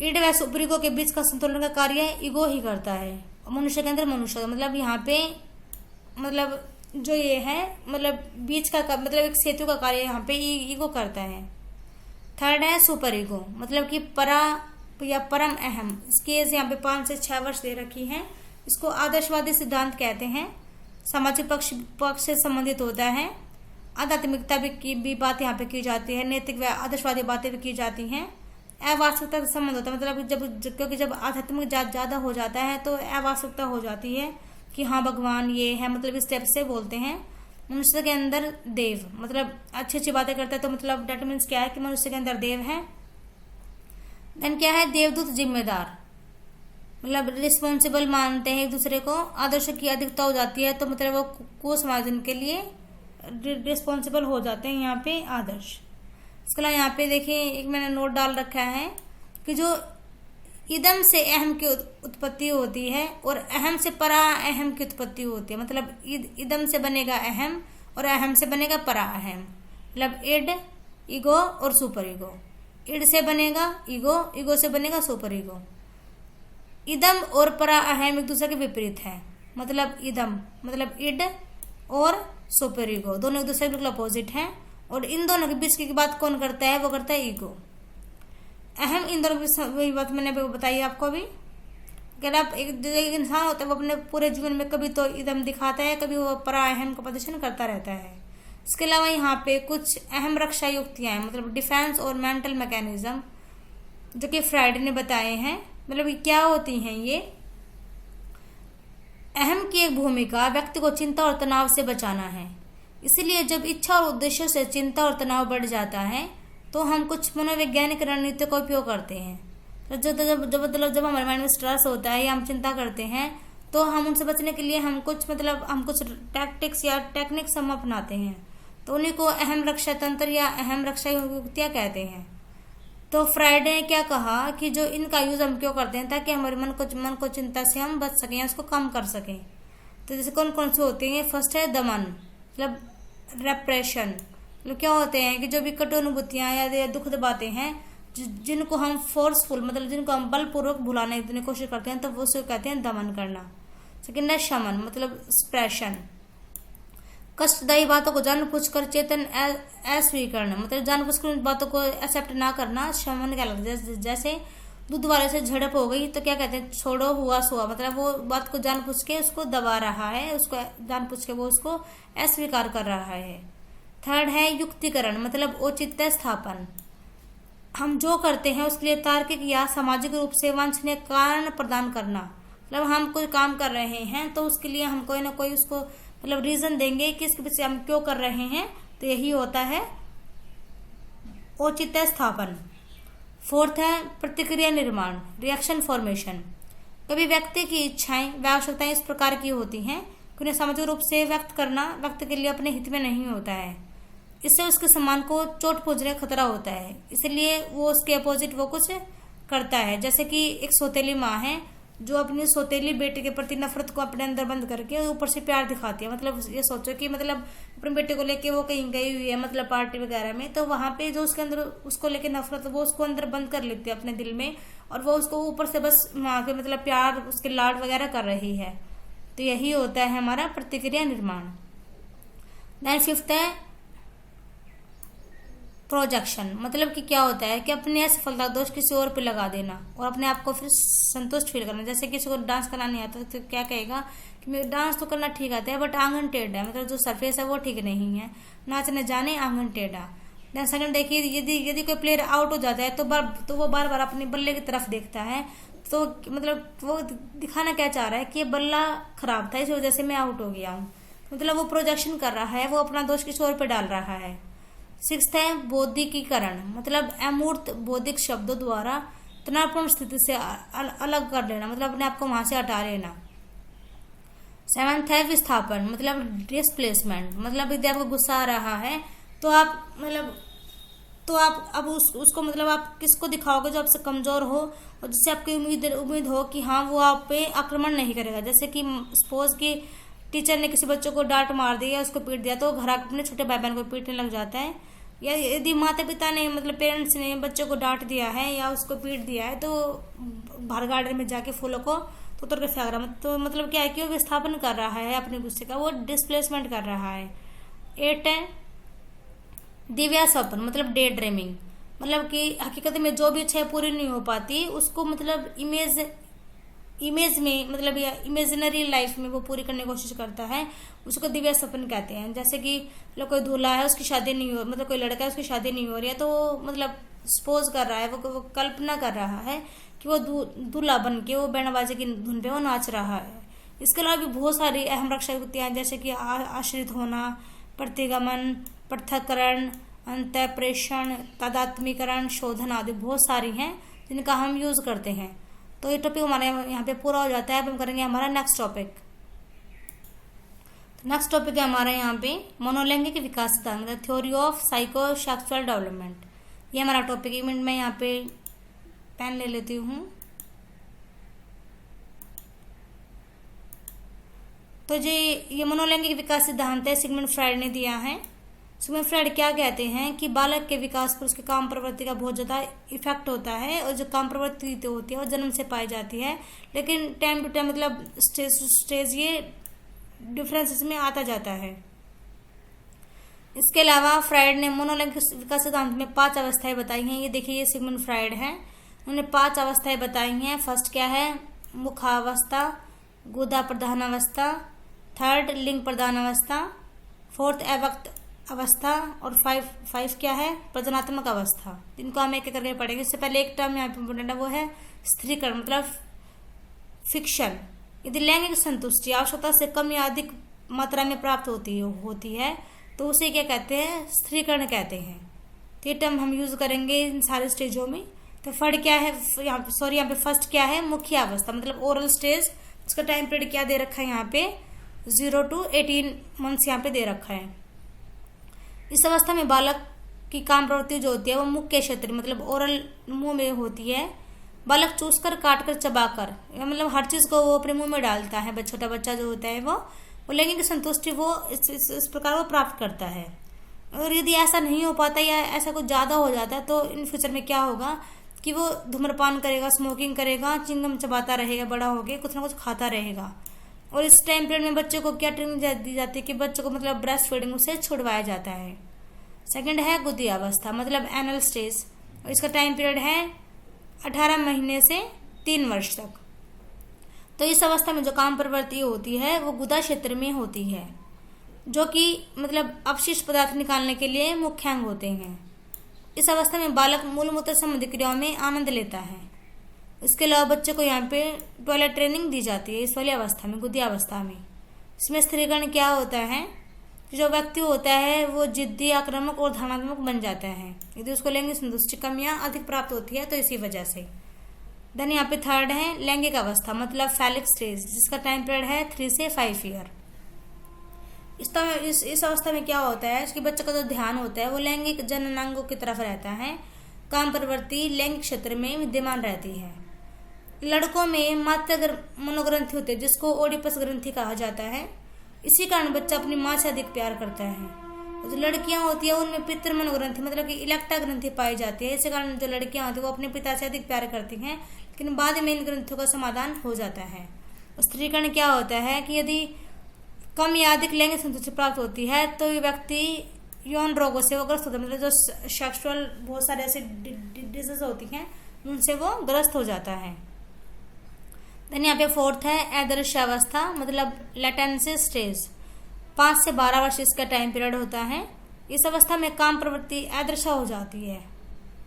ईड व सुपर ईगो के बीच का संतुलन का कार्य ईगो ही करता है। मनुष्य के अंदर मनुष्य, मतलब यहाँ पे मतलब जो ये है मतलब बीच का मतलब एक सेतु का कार्य यहाँ पे ईगो करता है। थर्ड है सुपर ईगो, मतलब कि परा या परम अहम। इसकी एज यहाँ पे 5 से 6 वर्ष दे रखी है। इसको आदर्शवादी सिद्धांत कहते हैं, सामाजिक पक्ष से संबंधित होता है। आध्यात्मिकता भी बात यहाँ पे की जाती है, नैतिक व आदर्शवादी बातें भी की जाती हैं। अवास्तविकता से संबंध होता है, मतलब क्योंकि जब आध्यात्मिक ज्यादा हो जाता है तो अवास्तविकता हो जाती है कि हाँ भगवान ये है, मतलब इस टाइप से बोलते हैं। मनुष्य के अंदर देव, मतलब अच्छी अच्छी बातें करता है, तो मतलब डेट मीन्स क्या है कि मनुष्य के अंदर देव है। देन क्या है देवदूत, जिम्मेदार, मतलब रिस्पॉन्सिबल मानते हैं एक दूसरे को। आदर्श की अधिकता हो जाती है तो मतलब वो कुसमायोजन के लिए रिस्पॉन्सिबल हो जाते हैं यहाँ पे आदर्श। इसके अलावा यहाँ पे देखिए एक मैंने नोट डाल रखा है कि जो इदम से अहम की उत्पत्ति होती है और अहम से परा अहम की उत्पत्ति होती है। मतलब इदम से बनेगा अहम और अहम से बनेगा परा अहम, मतलब इड, ईगो और सुपर ईगो। इड से बनेगा ईगो, ईगो से बनेगा सुपर ईगो। इदम और परा अहम एक दूसरे के विपरीत है, मतलब इदम मतलब इड और सुपर ईगो दोनों एक दूसरे के बिल्कुल अपोजिट हैं। और इन दोनों के बीच की बात कौन करता है, वो करता है ईगो। अहम इन दोनों की बात मैंने बताई आपको अभी। अगर आप एक इंसान होता है वो अपने पूरे जीवन में कभी तो इदम दिखाता है, कभी वो परा अहम का प्रदर्शन करता रहता है। इसके अलावा यहाँ पे कुछ अहम रक्षा युक्तियाँ हैं, मतलब डिफेंस और मेंटल मैकेनिज्म, जो कि फ्राइड ने बताए हैं। मतलब क्या होती हैं ये? अहम की एक भूमिका व्यक्ति को चिंता और तनाव से बचाना है। इसलिए जब इच्छा और उद्देश्य से चिंता और तनाव बढ़ जाता है तो हम कुछ मनोवैज्ञानिक रणनीतियों का उपयोग करते हैं। तो जब हमारे माइंड में स्ट्रेस होता है या हम चिंता करते हैं तो हम उनसे बचने के लिए हम कुछ टैक्टिक्स या टेक्निक्स हम अपनाते हैं। तो उन्हीं को अहम रक्षा तंत्र या अहम रक्षा युक्तियाँ कहते हैं। तो फ्राइड ने क्या कहा कि जो इनका यूज हम क्यों करते हैं, ताकि हमारे मन को चिंता से हम बच सकें या उसको कम कर सकें। तो जैसे कौन कौन से होते हैं? फर्स्ट है दमन, मतलब रेप्रेशन। मतलब क्या होते हैं कि जो भी कटु अनुभूतियाँ या दुखद बातें हैं जिनको हम फोर्सफुल, मतलब जिनको हम बलपूर्वक भुलाने की कोशिश करते हैं, तो वो उसको कहते हैं दमन करना। सेकेंड है शमन, मतलब सप्रेशन। कष्टदायी बातों को जानबूझकर चेतन अस्वीकरण, मतलब जानबूझकर उन बातों को एक्सेप्ट ना करना शमन कहलाता है। जैसे दूध वाले से झड़प हो गई तो क्या कहते हैं? छोड़ो हुआ सुआ, मतलब वो बात को जानबूझ के उसको दबा रहा है, उसको जानबूझ के वो उसको अस्वीकार कर रहा है। थर्ड है युक्तिकरण, मतलब औचित्य स्थापन। हम जो करते हैं उसके लिए तार्किक या सामाजिक रूप से वांछनीय कारण प्रदान करना। मतलब हम कोई काम कर रहे हैं तो उसके लिए हम कोई ना कोई उसको मतलब रीजन देंगे कि इसके पीछे हम क्यों कर रहे हैं। तो यही होता है औचित्य स्थापन। फोर्थ है प्रतिक्रिया निर्माण, रिएक्शन फॉर्मेशन। कभी व्यक्ति की इच्छाएं व आवश्यकताएं इस प्रकार की होती हैं कि उन्हें सामाजिक रूप से व्यक्त करना व्यक्ति के लिए अपने हित में नहीं होता है। इससे उसके सम्मान को चोट पहुंचने का खतरा होता है, इसलिए वो उसके अपोजिट वो कुछ करता है। जैसे कि एक सौतेली माँ है जो अपनी सौतेली बेटे के प्रति नफरत को अपने अंदर बंद करके ऊपर से प्यार दिखाती है। मतलब ये सोचो कि मतलब अपने बेटे को लेके वो कहीं गई हुई है, मतलब पार्टी वगैरह में, तो वहां पे जो उसके अंदर उसको लेके नफरत वो उसको अंदर बंद कर लेती है अपने दिल में, और वो उसको ऊपर से बस वहां पे मतलब प्यार उसके लाड वगैरह कर रही है। तो यही होता है हमारा प्रतिक्रिया निर्माण। देन फिफ्थ है प्रोजेक्शन, मतलब कि क्या होता है कि अपने असफलता दोष किसी और पे लगा देना और अपने आप को फिर संतुष्ट फील करना। जैसे किसी को डांस करना नहीं आता तो क्या कहेगा कि मेरे डांस तो करना ठीक आता है बट आंगन टेढ़ा है, मतलब जो सरफेस है वो ठीक नहीं है, नाचने जाने आंगन टेढ़ा। देन सेकंड देखिए, यदि कोई प्लेयर आउट हो जाता है तो वो बार बार अपने बल्ले की तरफ देखता है। तो मतलब वो दिखाना क्या चाह रहा है कि ये बल्ला खराब था, इस वजह से मैं आउट हो गया हूँ। मतलब वो प्रोजेक्शन कर रहा है, वो अपना दोष किसी और पे डाल रहा है। सिक्स्थ है बौद्धिकीकरण, मतलब अमूर्त बौद्धिक शब्दों द्वारा तनावपूर्ण स्थिति से अलग कर लेना, मतलब अपने आप को वहां से हटा लेना। सेवंथ है विस्थापन, मतलब डिस्प्लेसमेंट, मतलब यदि आपको गुस्सा आ रहा है तो आप अब उसको मतलब आप किसको दिखाओगे? जो आपसे कमजोर हो और जिससे आपकी उम्मीद हो कि हाँ वो आप पे आक्रमण नहीं करेगा। जैसे कि सपोज कि टीचर ने किसी बच्चों को डांट मार दी या उसको पीट दिया तो घर अपने छोटे भाई बहन को पीटने लग जाता है। या यदि माता पिता ने मतलब पेरेंट्स ने बच्चों को डांट दिया है या उसको पीट दिया है तो बाहर गार्डन में जाके फूलों को तो उतर के फेंक रहा है। तो मतलब क्या है कि वो विस्थापन कर रहा है अपने गुस्से का, वो डिस्प्लेसमेंट कर रहा है। 8 है दिव्या स्वप्न, मतलब डे ड्रीमिंग, मतलब कि हकीकत में जो भी इच्छाएं पूरी नहीं हो पाती उसको मतलब इमेज में मतलब या इमेजिनरी लाइफ में वो पूरी करने की कोशिश करता है, उसको दिव्या सपन कहते हैं। जैसे कि मतलब कोई दूल्हा है उसकी शादी नहीं हो, मतलब कोई लड़का है उसकी शादी नहीं हो रही है तो मतलब सपोज कर रहा है, वो कल्पना कर रहा है कि वो दूल्हा बन के वो बैंड बाजे की धुन पे वो नाच रहा है। इसके अलावा भी बहुत सारी अहम रक्षा युक्तियां जैसे कि आश्रित होना, प्रतिगमन, पृथक्करण, अंतःप्रेषण, तादात्मीकरण, शोधन आदि बहुत सारी हैं जिनका हम यूज करते हैं। तो ये टॉपिक हमारे यहाँ पे पूरा हो जाता है। अब हम करेंगे हमारा नेक्स्ट टॉपिक। तो नेक्स्ट टॉपिक है हमारा यहाँ पे मनोलैंगिक विकास सिद्धांत, the theory of psycho sexual development. ये हमारा टॉपिक। एक मिनट में यहाँ पे पेन ले लेती हूँ। तो जो ये मनोलैंगिक विकास सिद्धांत है सिगमंड फ्राइड ने दिया है। सिगमंड फ्राइड क्या कहते हैं कि बालक के विकास पर उसके काम प्रवृत्ति का बहुत ज़्यादा इफेक्ट होता है और जो काम प्रवृत्ति तो होती है वो जन्म से पाई जाती है, लेकिन टाइम टू टाइम मतलब स्टेज ये डिफरेंसेस में आता जाता है। इसके अलावा फ्राइड ने मनोलैंगिक विकास सिद्धांत में 5 अवस्थाएं बताई हैं। ये देखिए, ये सिगमंड फ्राइड है, उन्होंने 5 अवस्थाएं बताई हैं। फर्स्ट क्या है? मुखावस्था, गुदा प्रधान अवस्था, थर्ड लिंग प्रधान अवस्था, फोर्थ अव्यक्त अवस्था और फाइव क्या है, प्रजनात्मक अवस्था। इनको हम एक एक करके पढ़ेंगे। इससे पहले एक टर्म यहाँ पे इम्पोर्टेंट है, वो है स्त्रीकरण मतलब फिक्शन। यदि लैंगिक संतुष्टि आवश्यकता से कम या अधिक मात्रा में प्राप्त होती है तो उसे क्या कहते हैं, स्त्रीकरण कहते हैं। तो ये टर्म हम यूज करेंगे इन सारे स्टेजों में। तो फर्स्ट क्या है, यहाँ पे फर्स्ट क्या है, मुख्य अवस्था मतलब ओरल स्टेज। इसका टाइम पीरियड क्या दे रखा है यहाँ पे, 0 to 18 मंथ्स यहाँ पे दे रखा है। इस अवस्था में बालक की काम प्रवृत्ति जो होती है वो मुख्य क्षेत्र मतलब ओरल मुंह में होती है। बालक चूस कर, काट कर, चबा कर, मतलब हर चीज को वो अपने मुंह में डालता है। छोटा बच्चा जो होता है वो लैंगिक संतुष्टि वो इस प्रकार वो प्राप्त करता है। और यदि ऐसा नहीं हो पाता या ऐसा कुछ ज़्यादा हो जाता है तो इन फ्यूचर में क्या होगा कि वो धूम्रपान करेगा, स्मोकिंग करेगा, चिंगम चबाता रहेगा, बड़ा हो गया कुछ ना कुछ खाता रहेगा। और इस टाइम पीरियड में बच्चे को क्या ट्रेनिंग दी जाती है कि बच्चों को मतलब ब्रेस्ट फीडिंग उसे छुड़वाया जाता है। सेकंड है गुदी अवस्था मतलब एनल स्टेज। और इसका टाइम पीरियड है 18 महीने से 3 वर्ष तक। तो इस अवस्था में जो काम प्रवृत्ति होती है वो गुदा क्षेत्र में होती है, जो कि मतलब अपशिष्ट पदार्थ निकालने के लिए मुख्य अंग होते हैं। इस अवस्था में बालक मूल मूत्र संबंधी क्रियाओं में आनंद लेता है। इसके अलावा बच्चे को यहाँ पे टॉयलेट ट्रेनिंग दी जाती है इस वाली अवस्था में, गुदी अवस्था में। इसमें स्त्रीकरण क्या होता है, जो व्यक्ति होता है वो जिद्दी, आक्रामक और धनात्मक बन जाता है यदि उसको लैंगिक संतुष्टि कम या अधिक प्राप्त होती है तो इसी वजह से। देन यहाँ पे थर्ड है लैंगिक अवस्था मतलब फैलिक स्टेज, जिसका टाइम पीरियड है 3 से 5 ईयर। इस अवस्था में क्या होता है कि बच्चे का जो ध्यान होता है वो लैंगिक जननांगों की तरफ रहता है। काम प्रवृत्ति लैंगिक क्षेत्र में विद्यमान रहती है। लड़कों में मात्र मनोग्रंथि होती है जिसको ओडिपस ग्रंथि कहा जाता है। इसी कारण बच्चा अपनी माँ से अधिक प्यार करता है। जो लड़कियां होती है उनमें पितृ मनोग्रंथि मतलब कि इलेक्टा ग्रंथि पाई जाती है। इसी कारण जो लड़कियां होती है वो अपने पिता से अधिक प्यार करती हैं, लेकिन बाद में इन ग्रंथियों का समाधान हो जाता है। स्त्रीकरण क्या होता है कि यदि कम या अधिक लैंगिक संतुष्टि प्राप्त होती है तो ये व्यक्ति यौन रोगों से वो ग्रस्त होता है, मतलब जो सेक्सुअल बहुत सारे ऐसे डिजीज होती हैं उनसे वो ग्रस्त हो जाता है। देन यहाँ पे फोर्थ है अदृश्य अवस्था मतलब लेटेंसी स्टेज। 5 से 12 वर्ष इसका टाइम पीरियड होता है। इस अवस्था में काम प्रवृत्ति अदृश्य हो जाती है,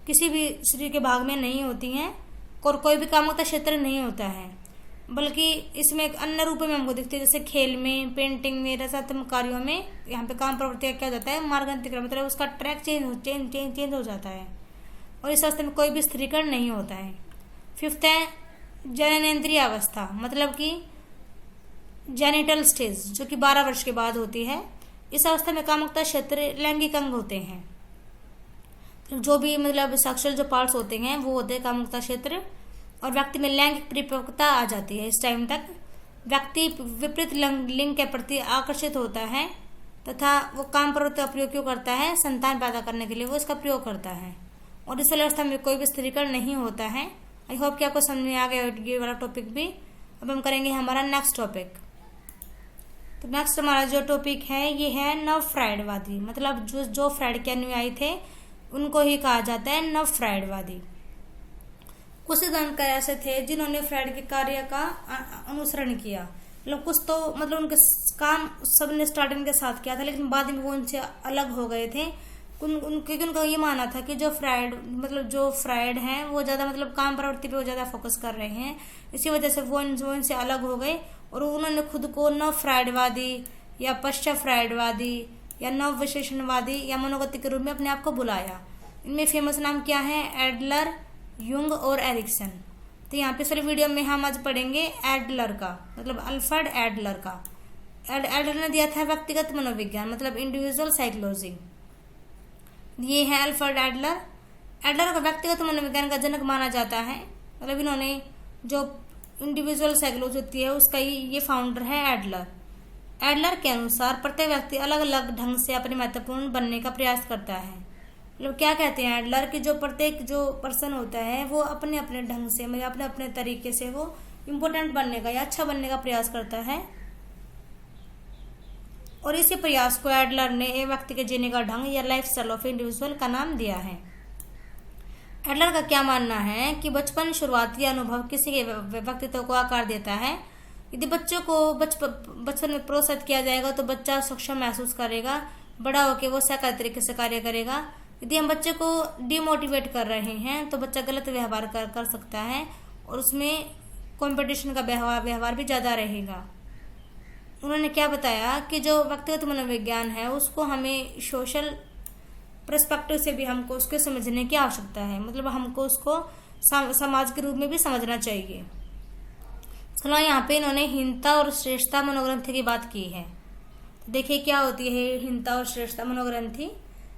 किसी भी शरीर के भाग में नहीं होती हैं और कोई भी कामुकता क्षेत्र नहीं होता है, बल्कि इसमें एक अन्य रूप में हमको दिखती है जैसे खेल में, पेंटिंग में, रचनात्मक कार्यों में। यहाँ पे काम प्रवृत्ति क्या हो जाता है, मार्गांतरिकरण मतलब उसका ट्रैक चेंज हो जाता है और इस अवस्था में कोई भी स्त्रीकरण नहीं होता है। फिफ्थ है जननेंद्रिय अवस्था मतलब कि जेनिटल स्टेज, जो कि 12 वर्ष के बाद होती है। इस अवस्था में कामुकता क्षेत्र लैंगिक अंग होते हैं, जो भी मतलब सेक्सुअल जो पार्ट्स होते हैं वो होते हैं कामुकता क्षेत्र, और व्यक्ति में लैंगिक परिपक्वता आ जाती है। इस टाइम तक व्यक्ति विपरीत लिंग के प्रति आकर्षित होता है तथा वो काम प्रवृत्ति का प्रयोग क्यों करता है, संतान पैदा करने के लिए वो इसका प्रयोग करता है। और इस अवस्था में कोई भी स्त्रीकरण नहीं होता है। आई होप कि आपको समझ में आ गया ये वाला टॉपिक भी। अब हम करेंगे हमारा नेक्स्ट टॉपिक। तो नेक्स्ट हमारा जो टॉपिक है ये है नव फ्रायडवादी मतलब जो फ्रायड के अनुयायी थे उनको ही कहा जाता है नव फ्रायडवादी। कुछ सिद्धांतकार ऐसे थे जिन्होंने फ्रायड के कार्य का अनुसरण किया, मतलब कुछ तो मतलब उनके काम सबने स्टार्टिंग के साथ किया था लेकिन बाद में वो उनसे अलग हो गए थे। क्योंकि उनका ये मानना था कि जो फ्रायड हैं वो ज़्यादा मतलब काम प्रवृत्ति पे वो ज़्यादा फोकस कर रहे हैं, इसी वजह से वो इनसे अलग हो गए और उन्होंने खुद को नव फ्रायडवादी या पश्चात फ्रायडवादी या नव विशेषणवादी या मनोगति के रूप में अपने आप को बुलाया। इनमें फेमस नाम क्या है, एडलर, युंग और एरिक्सन। तो यहाँ पे सारी वीडियो में हम आज पढ़ेंगे एडलर का मतलब अल्फ्रेड एडलर का। एडलर ने दिया था व्यक्तिगत मनोविज्ञान मतलब इंडिविजुअल साइकोलॉजी। ये है अल्फ्रेड एडलर। एडलर को व्यक्तिगत मनोविज्ञान का जनक माना जाता है, मतलब इन्होंने जो इंडिविजुअल साइकोलॉजी होती है उसका ये फाउंडर है एडलर। एडलर के अनुसार प्रत्येक व्यक्ति अलग अलग ढंग से अपने महत्वपूर्ण बनने का प्रयास करता है। मतलब क्या कहते हैं एडलर कि जो प्रत्येक जो पर्सन होता है वो अपने अपने ढंग से मतलब अपने अपने तरीके से वो इम्पोर्टेंट बनने का या अच्छा बनने का प्रयास करता है। और इसी प्रयास को एडलर ने एक व्यक्ति के जीने का ढंग या लाइफ स्टाइल ऑफ इंडिविजुअल का नाम दिया है। एडलर का क्या मानना है कि बचपन शुरुआती अनुभव किसी के व्यक्तित्व को आकार देता है। यदि बच्चों को बचपन में प्रोत्साहित किया जाएगा तो बच्चा सक्षम महसूस करेगा बड़ा होकर वो सहकारी तरीके से कार्य करेगा। यदि हम बच्चे को डिमोटिवेट कर रहे हैं तो बच्चा गलत व्यवहार कर सकता है और उसमें कंपटीशन का व्यवहार भी ज़्यादा रहेगा। उन्होंने क्या बताया कि जो व्यक्तिगत मनोविज्ञान है उसको हमें सोशल पर्सपेक्टिव से भी हमको उसके समझने की आवश्यकता है, मतलब हमको उसको समाज के रूप में भी समझना चाहिए। चलो यहाँ पे इन्होंने हीनता और श्रेष्ठता मनोग्रंथि की बात की है। तो देखिए क्या होती है हीनता और श्रेष्ठता मनोग्रंथि।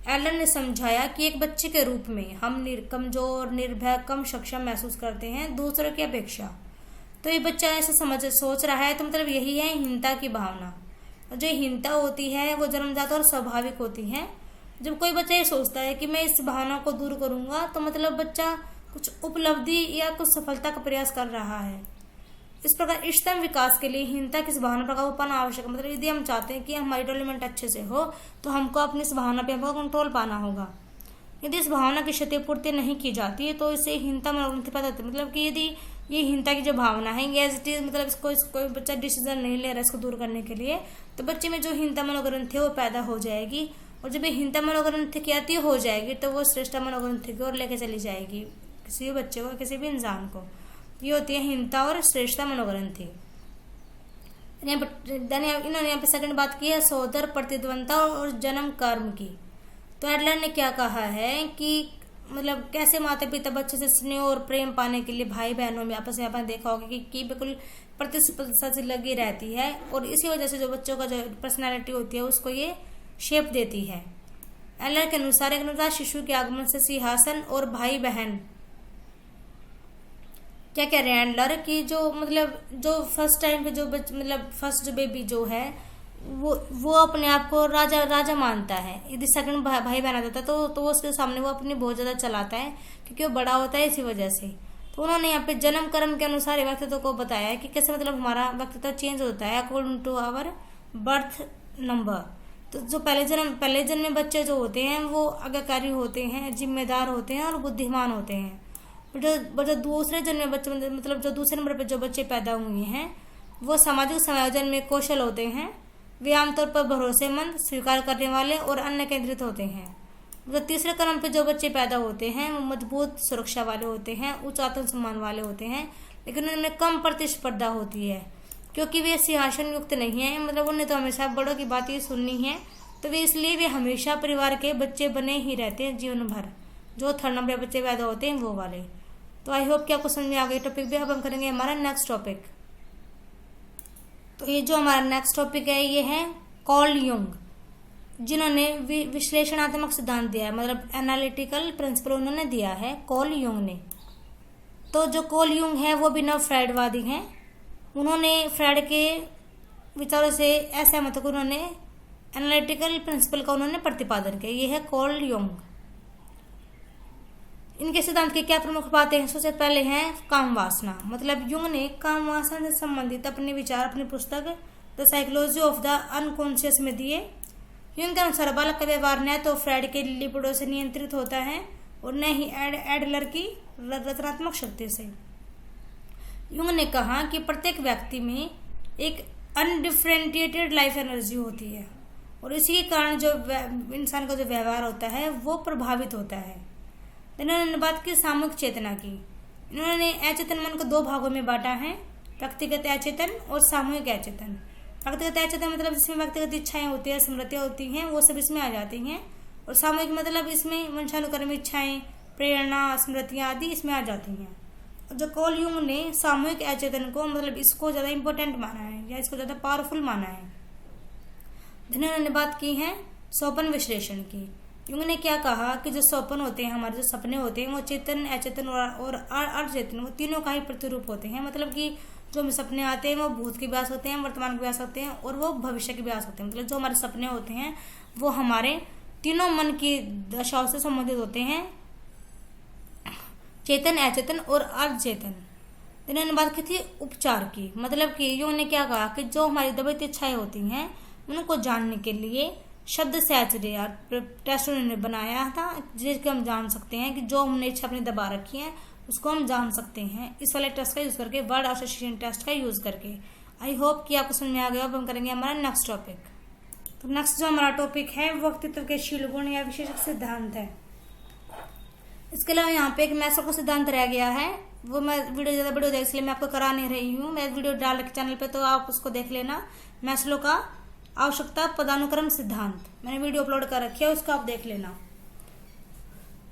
एडलर ने समझाया कि एक बच्चे के रूप में हम कमजोर, निर्भय, कम सक्षम महसूस करते हैं दूसरों की अपेक्षा। तो ये बच्चा ऐसे सोच रहा है तो मतलब यही है हीनता की भावना। और जो हीनता होती है वो जन्मजात और स्वाभाविक होती है। जब कोई बच्चा ये सोचता है कि मैं इस भावना को दूर करूंगा तो मतलब बच्चा कुछ उपलब्धि या कुछ सफलता का प्रयास कर रहा है। इस प्रकार इष्टतम विकास के लिए हीनता की इस भावना पर काबू पाना आवश्यक है। मतलब यदि हम चाहते हैं कि हमारी डेवलपमेंट अच्छे से हो तो हमको अपनी इस भावना पे हमको कंट्रोल पाना होगा। यदि इस भावना की क्षतिपूर्ति नहीं की जाती है तो इसे हीनता मनोग्रंथि पैदा होती है। मतलब कि यदि ये हीनता की जो भावना है ये मतलब इसको कोई बच्चा डिसीजन नहीं ले रहा है इसको दूर करने के लिए, तो बच्चे में जो हीनता मनोग्रंथि है वो पैदा हो जाएगी। और जब ये हीनता मनोग्रंथि की अति हो जाएगी तो वो श्रेष्ठ मनोग्रंथि की ओर लेके चली जाएगी किसी भी बच्चे को, किसी भी इंसान को। ये होती है हीनता और श्रेष्ठता मनोग्रंथि। इन्होंने यहाँ पे सेकंड बात की है सोदर प्रतिद्वंदता और जन्म कर्म की। तो एडलर ने क्या कहा है कि मतलब कैसे माता पिता बच्चे से स्नेह और प्रेम पाने के लिए भाई बहनों में आपस में आपने देखा होगा कि बिल्कुल प्रतिस्पर्धा से लगी रहती है और इसी वजह से जो बच्चों का जो पर्सनैलिटी होती है उसको ये शेप देती है। एडलर के अनुसार एक नवजात शिशु के आगमन से सिंहासन और भाई बहन क्या कह रहे हैं एडलर कि जो फर्स्ट टाइम पे जो फर्स्ट जो बेबी जो है वो अपने आप को राजा मानता है। यदि सेकंड भाई बहन आता है तो उसके सामने वो अपनी बहुत ज्यादा चलाता है क्योंकि वो बड़ा होता है इसी वजह से। तो उन्होंने यहाँ पे जन्म कर्म के अनुसार व्यक्तित्व को बताया है कि कैसे मतलब हमारा व्यक्तित्व चेंज होता है according to our birth number. तो जो पहले जन्म में बच्चे जो होते हैं वो आज्ञाकारी होते हैं, जिम्मेदार होते हैं और बुद्धिमान होते हैं। जो दूसरे जन्म में बच्चे मतलब जो दूसरे नंबर पर जो बच्चे पैदा हुए हैं वो सामाजिक समायोजन में कौशल होते हैं। वे आमतौर पर भरोसेमंद, स्वीकार करने वाले और अन्य केंद्रित होते हैं। जो तीसरे क्रम पे जो बच्चे पैदा होते हैं वो मजबूत सुरक्षा वाले होते हैं, उच्च आत्मसम्मान वाले होते हैं, लेकिन उनमें कम प्रतिस्पर्धा होती है क्योंकि वे सिंहासन युक्त नहीं है। मतलब उन्हें तो हमेशा बड़ों की बात ही सुननी है, तो इसलिए वे हमेशा परिवार के बच्चे बने ही रहते हैं जीवन भर। जो थर्ड नंबर बच्चे पैदा होते हैं वो वाले। तो आई होप कि आपको समझ में आ गई टॉपिक भी। अब हम करेंगे हमारा नेक्स्ट टॉपिक। तो ये जो हमारा नेक्स्ट टॉपिक है ये है कार्ल युंग, जिन्होंने विश्लेषणात्मक सिद्धांत दिया है, मतलब एनालिटिकल प्रिंसिपल उन्होंने दिया है कार्ल युंग ने। तो जो कार्ल युंग है वो भी नव फ्राइडवादी हैं। उन्होंने फ्राइड के विचारों से असहमत होकर उन्होंने एनालिटिकल प्रिंसिपल का उन्होंने प्रतिपादन किया। ये है कार्ल युंग। इनके सिद्धांत की क्या प्रमुख बातें हैं? सबसे पहले है काम वासना। मतलब युंग ने काम वासना से संबंधित अपने विचार अपनी पुस्तक the psychology of the unconscious में दिए। युंग के अनुसार बालक का व्यवहार न तो फ्राइड के लिबिडो से नियंत्रित होता है और न ही एडलर की रचनात्मक शक्ति से। युंग ने कहा कि प्रत्येक व्यक्ति में एक अनडिफरेंशिएटेड लाइफ एनर्जी होती है और इसी के कारण जो इंसान का जो व्यवहार होता है वो प्रभावित होता है। इन्होंने बात की सामूहिक चेतना की। इन्होंने अचेतन मन को दो भागों में बांटा है, व्यक्तिगत अचेतन और सामूहिक अचेतन। व्यक्तिगत अचेतन मतलब जिसमें व्यक्तिगत इच्छाएं होती है, स्मृतियां होती हैं, वो सब इसमें आ जाती हैं। और सामूहिक मतलब इसमें वंशानुक्रम इच्छाएं, प्रेरणा, स्मृतियां आदि इसमें आ जाती हैं। और जो कार्ल युंग ने सामूहिक अचेतन को मतलब इसको ज्यादा इंपॉर्टेंट माना है या इसको ज्यादा पावरफुल माना है। इन्होंने बात की है स्वप्न विश्लेषण की। युंग ने क्या कहा कि जो स्वप्न होते हैं, हमारे जो सपने होते हैं, वो चेतन, अचेतन और अर्धचेतन, वो तीनों का ही प्रतिरूप होते हैं। मतलब कि जो हमें सपने आते हैं वो भूत के व्यास होते हैं, वर्तमान के व्यास होते हैं और वो भविष्य के व्यास होते हैं। मतलब जो हमारे सपने होते हैं वो हमारे तीनों मन की दशाओं से संबंधित होते हैं, चेतन, अचेतन और अर्धचेतन। इन्होंने बात की थी उपचार की। मतलब कि युंग ने क्या कहा कि जो हमारी दबित इच्छाएं होती हैं उनको जानने के लिए शब्द सैचुरे टेस्ट उन्होंने बनाया था, जिसके हम जान सकते हैं कि जो हमने इच्छा अपनी दबा रखी है उसको हम जान सकते हैं इस वाले टेस्ट का यूज करके, वर्ड एसोसिएशन टेस्ट का यूज करके। आई होप कि आपको समझ में आ गया। अब हम करेंगे हमारा नेक्स्ट टॉपिक। तो नेक्स्ट जो हमारा टॉपिक है वो व्यक्तित्व के शील गुण या विशेषक सिद्धांत है। इसके अलावा यहाँ पे एक मैस्लो का सिद्धांत रह गया है, वो मैं वीडियो ज़्यादा बड़ी हो जाएगी इसलिए मैं आपको करा नहीं रही हूँ। मैं वीडियो डाल रखी चैनल पे, तो आप उसको देख लेना। मैस्लो का आवश्यकता पदानुक्रम सिद्धांत मैंने वीडियो अपलोड कर रखी है, उसको आप देख लेना।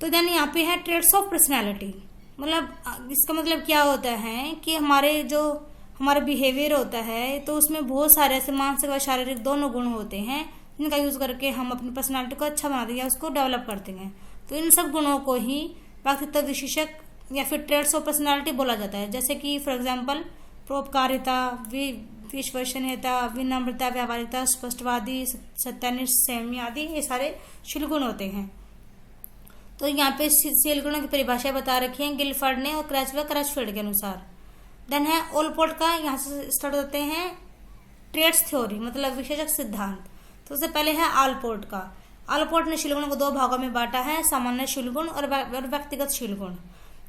तो देन यहाँ पे है ट्रेड्स ऑफ पर्सनैलिटी, मतलब इसका मतलब क्या होता है कि हमारा बिहेवियर होता है, तो उसमें बहुत सारे ऐसे मानसिक और शारीरिक दोनों गुण होते हैं जिनका यूज करके हम अपनी पर्सनालिटी को अच्छा बनाते हैं या उसको डेवलप करते हैं। तो इन सब गुणों को ही व्यक्तित्व विशेषक या फिर ट्रेड्स ऑफ पर्सनालिटी बोला जाता है। जैसे कि फॉर एग्जांपल परोपकारिता, विश्वसनीयता, विनम्रता, व्यावहारिकता, स्पष्टवादी, सत्यनिष्ठ, संयमी आदि ये सारे शील गुण होते हैं। तो यहाँ पे शील गुणों की परिभाषा बता रखी है गिलफर्ड ने और क्रैचफील्ड के अनुसार। देन है ओलपोर्ट का, यहाँ से स्टार्ट होते हैं ट्रेड्स थ्योरी, मतलब विशेषक सिद्धांत। तो उससे पहले है आलपोर्ट का। आलपोर्ट ने शील गुणों को 2 भागों में बांटा है, सामान्य शील गुण और व्यक्तिगत शील गुण।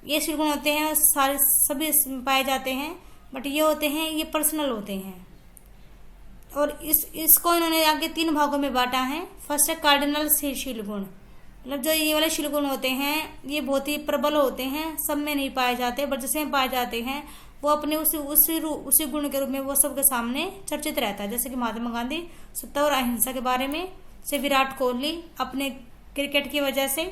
ये शील गुण होते हैं सभी पाए जाते हैं, बट ये होते हैं, ये पर्सनल होते हैं। और इसको इन्होंने आगे 3 भागों में बांटा है। फर्स्ट है कार्डिनल शील गुण, मतलब जो ये वाले शील गुण होते हैं ये बहुत ही प्रबल होते हैं, सब में नहीं पाए जाते, बट जिसमें पाए जाते हैं वो अपने उसी गुण के रूप में वो सबके सामने चर्चित रहता है। जैसे कि महात्मा गांधी सत्ता और अहिंसा के बारे में, से विराट कोहली अपने क्रिकेट की वजह से।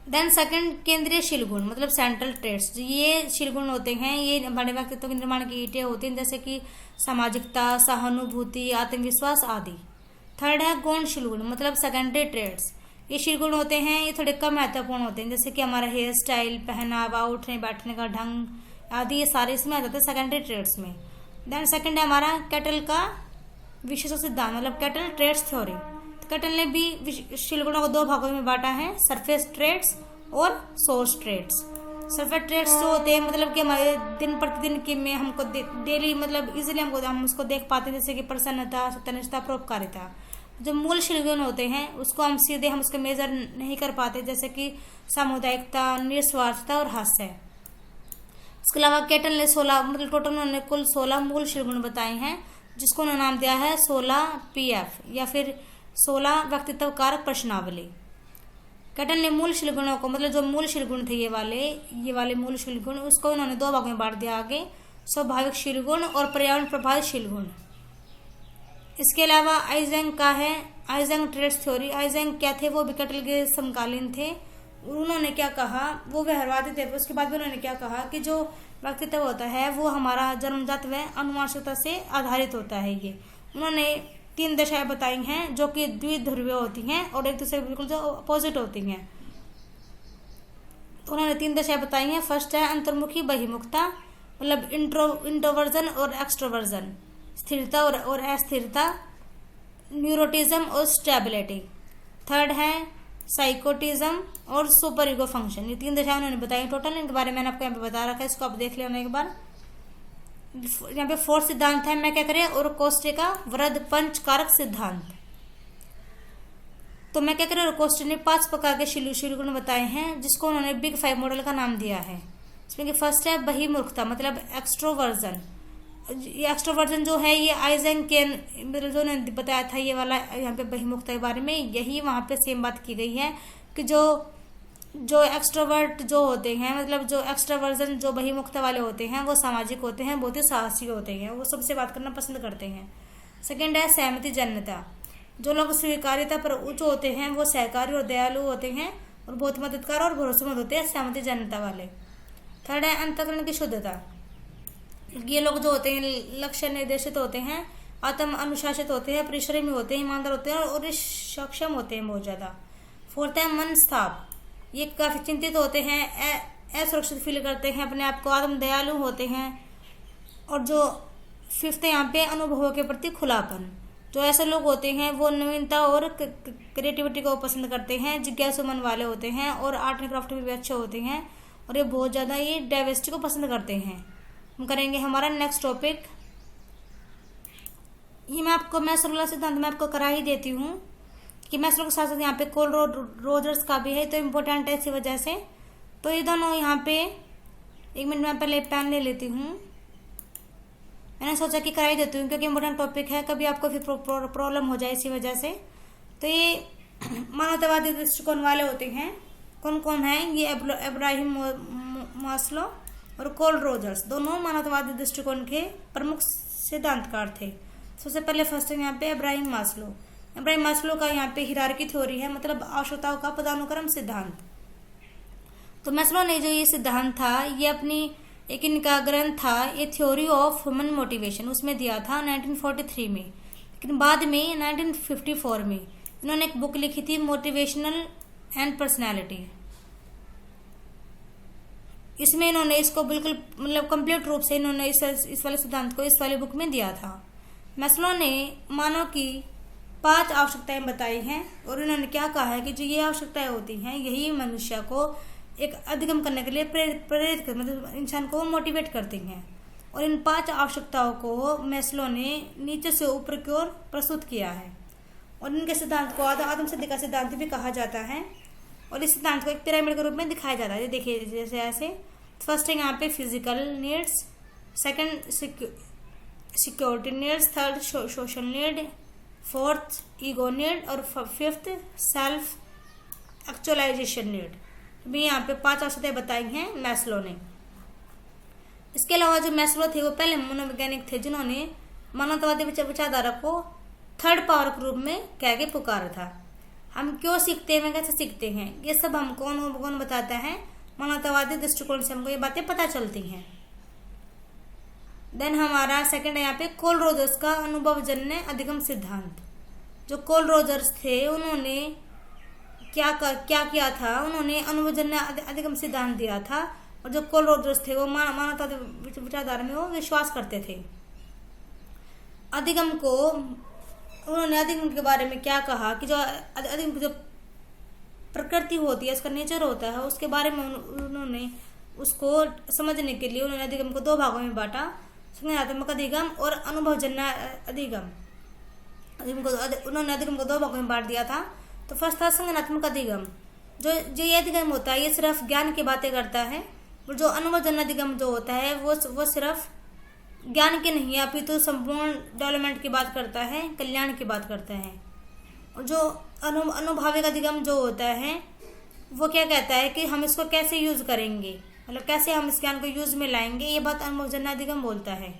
देन सेकंड केंद्रीय शील गुण, मतलब सेंट्रल ट्रेड्स। ये शील गुण होते हैं, ये हमारे व्यक्तित्व के निर्माण की ईंटें होती हैं, जैसे कि सामाजिकता, सहानुभूति, आत्मविश्वास आदि। थर्ड है गौण शील गुण, मतलब सेकेंडरी ट्रेड्स। ये शील गुण होते हैं, ये थोड़े कम महत्वपूर्ण होते हैं, जैसे कि हमारा हेयर स्टाइल, पहनावा, उठने बैठने का ढंग आदि, ये सारे इसमें आ जाते हैं सेकेंडरी ट्रेड्स में। देन सेकंड है हमारा कैटल का विशेषक सिद्धांत, मतलब कैटल ट्रेड्स थ्योरी। तो कैटल ने भी शील गुणों को 2 भागों में बांटा है, सरफेस ट्रेड्स और सोर्स ट्रेड्स। सरफेस ट्रेड्स जो होते हैं, मतलब कि हमारे दिन प्रतिदिन के में हमको डेली, मतलब इजीली हम उसको देख पाते हैं, जैसे कि प्रसन्नता, सत्यनिष्ठता, परोपकारिता। जो मूल शील गुण होते हैं उसको हम उसको मेजर नहीं कर पाते, जैसे कि सामुदायिकता, निस्वार्थता और हास्य। इसके अलावा कैटल ने 16, मतलब टोटल उन्होंने कुल 16 मूल शील गुण बताए हैं, जिसको उन्होंने नाम दिया है 16 PF या फिर 16 व्यक्तित्व कारक प्रश्नावली। कैटल ने मूल शील गुणों को, मतलब जो मूल शील गुण थे ये वाले मूल शील गुण, उसको उन्होंने 2 भागों में बांट दिया आगे, स्वाभाविक शील गुण और पर्यावरण प्रभावित शील गुण। इसके अलावा आइजेंग का है आइजेंग ट्रेड्स थ्योरी। आइजेंग क्या थे, वो भी कैटल के समकालीन थे। उन्होंने क्या कहा, वो व्यवहारवादी थे। उसके बाद भी उन्होंने क्या कहा कि जो व्यक्तित्व होता है वो हमारा जन्मजात व अनुवांशिकता से आधारित होता है। ये उन्होंने 3 दशाएं बताई हैं जो कि द्विध्रुवीय होती हैं और एक दूसरे बिल्कुल जो अपोजिट होती हैं। तो उन्होंने 3 दशाएं बताई हैं। फर्स्ट है अंतर्मुखी बहिमुखता, मतलब इंट्रोवर्जन और एक्सट्रोवर्जन, स्थिरता और अस्थिरता, न्यूरोटिज्म और स्टेबिलिटी। थर्ड है साइकोटिज्म और सुपर ईगो फंक्शन। ये 3 दशाएं उन्होंने बताई टोटल, इनके बारे में मैंने आपको यहाँ पे बता रखा है, इसको आप देख लेना एक बार। यहाँ पे 4th सिद्धांत है मैं क्या करें और कोस्टे का वृद्ध पंच कारक सिद्धांत। तो मैं क्या करें और कोस्टे ने 5 प्रकार के शील गुण बताए हैं, जिसको उन्होंने बिग 5 मॉडल का नाम दिया है। इसमें कि फर्स्ट है बहिर्मुखता, मतलब एक्सट्रोवर्जन। ये एक्सट्रोवर्जन जो है ये आइजेंग के, मतलब जो ने बताया था ये वाला यहाँ पे बहिर्मुखता के बारे में, यही वहाँ पे सेम बात की गई है कि जो एक्सट्रोवर्ट जो होते हैं, मतलब जो एक्सट्रोवर्जन जो बहिर्मुखता वाले होते हैं वो सामाजिक होते हैं, बहुत ही साहसी होते हैं, वो सबसे बात करना पसंद करते हैं। सेकेंड है सहमति जन्यता। जो लोग स्वीकार्यता पर उच्च होते हैं वो सहकारी और दयालु होते हैं और बहुत मददगार और भरोसेमंद होते हैं, सहमति जन्यता वाले। थर्ड है अंतःकरण की शुद्धता। ये लोग जो होते हैं लक्ष्य निर्देशित होते हैं, आत्म अनुशासित होते हैं, परिश्रमी होते हैं, ईमानदार होते हैं और सक्षम होते हैं बहुत ज्यादा। फोर्थ है मन स्थाप। ये काफी चिंतित होते हैं, असुरक्षित फील करते हैं अपने आप को, आत्म दयालु होते हैं। और जो 5th है यहाँ पे अनुभवों के प्रति खुलापन। जो ऐसे लोग होते हैं वो नवीनता और क्रिएटिविटी को पसंद करते हैं, जिज्ञासु मन वाले होते हैं और आर्ट एंड क्राफ्ट में भी अच्छे होते हैं और ये बहुत ज्यादा ये डाइवर्सिटी को पसंद करते हैं। हम करेंगे हमारा नेक्स्ट टॉपिक। ये मैं आपको मैस्लो सिद्धांत में आपको करा ही देती हूँ कि मैस्लो के साथ साथ यहाँ पे कोल रोजर्स का भी है, तो इम्पोर्टेंट है इसी वजह से। तो ये दोनों यहाँ पे 1 मिनट में पहले पेन ले लेती हूँ। मैंने सोचा कि करा ही देती हूँ क्योंकि इम्पोर्टेंट टॉपिक है, कभी आपको फिर प्रॉब्लम हो जाए इसी वजह से। तो ये मानवतावादी दृष्टिकोण वाले होते हैं, कौन कौन है ये? अब्राहम मास्लो और कार्ल रोजर्स, दोनों मानवतावादी दृष्टिकोण के प्रमुख सिद्धांतकार थे। सबसे पहले फर्स्ट है यहाँ पे अब्राहम मास्लो। अब्राहम मास्लो का यहाँ पे हिरार्की थ्योरी है, मतलब आवश्यकताओं का पदानुक्रम सिद्धांत। तो मास्लो ने जो ये सिद्धांत था, ये अपनी एक इनका ग्रंथ था, ये थ्योरी ऑफ ह्यूमन मोटिवेशन, उसमें दिया था 1943 में। लेकिन बाद में 1954 में इन्होंने एक बुक लिखी थी, मोटिवेशनल एंड पर्सनैलिटी। इसमें इन्होंने इसको बिल्कुल मतलब कंप्लीट रूप से इन्होंने इस वाले सिद्धांत को इस वाले बुक में दिया था। मैस्लो ने मानव की 5 आवश्यकताएं बताई हैं और इन्होंने क्या कहा है कि जो ये आवश्यकताएं होती हैं यही मनुष्य को एक अधिगम करने के लिए प्रेरित कर, मतलब इंसान को मोटिवेट करती हैं। और इन 5 आवश्यकताओं को मैस्लो ने नीचे से ऊपर की ओर प्रस्तुत किया है और इनके सिद्धांत को आदम सिद्धि का सिद्धांत भी कहा जाता है। और इस सिद्धांत को एक पिरामिड के रूप में दिखाया जाता है। देखिए जैसे ऐसे, फर्स्ट है यहाँ पे physical needs, second security needs, third social need, fourth ego need और फिफ्थ सेल्फ एक्चुअलाइजेशन नीड। भी यहाँ पे 5 आवश्यकताएं बताई हैं मैस्लो ने। इसके अलावा जो मैस्लो थे वो पहले मनोवैज्ञानिक थे जिन्होंने मानवतावादी विचारधारा को थर्ड पावर के रूप में कह के पुकारा था। हम क्यों सीखते हैं, कैसे सीखते हैं, ये सब हमको कौन बताता है? मानवतावादी दृष्टिकोण से हमको ये बातें पता चलती हैं। देन हमारा सेकंड है यहाँ पे कार्ल रोजर्स का अनुभवजन्य अधिगम सिद्धांत। जो कार्ल रोजर्स थे उन्होंने क्या किया था? उन्होंने अनुभवजन्य अधिगम सिद्धांत दिया था। और जो कार्ल रोजर्स थे वो मानवतावादी विचारधारा में वो विश्वास करते थे। उन्होंने अधिगम के बारे में क्या कहा कि जो अधिगम जो प्रकृति होती है, उसका नेचर होता है, उसके बारे में उन्होंने उसको समझने के लिए उन्होंने अधिगम को 2 भागों में बांटा, संज्ञानात्मक अधिगम और अनुभवजन्य अधिगम। उन्होंने अधिगम को 2 भागों में बांट दिया था। तो फर्स्ट था संज्ञानात्मक अधिगम। जो ये अधिगम होता है ये सिर्फ ज्ञान की बातें करता है। और जो अनुभवजन्य अधिगम जो होता है वो सिर्फ ज्ञान के नहीं है, अपितु संपूर्ण डेवलपमेंट की बात करता है, कल्याण की बात करता है। और जो अनुभाविक अधिगम जो होता है वो क्या कहता है कि हम इसको कैसे यूज करेंगे, मतलब कैसे हम इस ज्ञान को यूज में लाएंगे, ये बात अनुभवजन्य अधिगम बोलता है।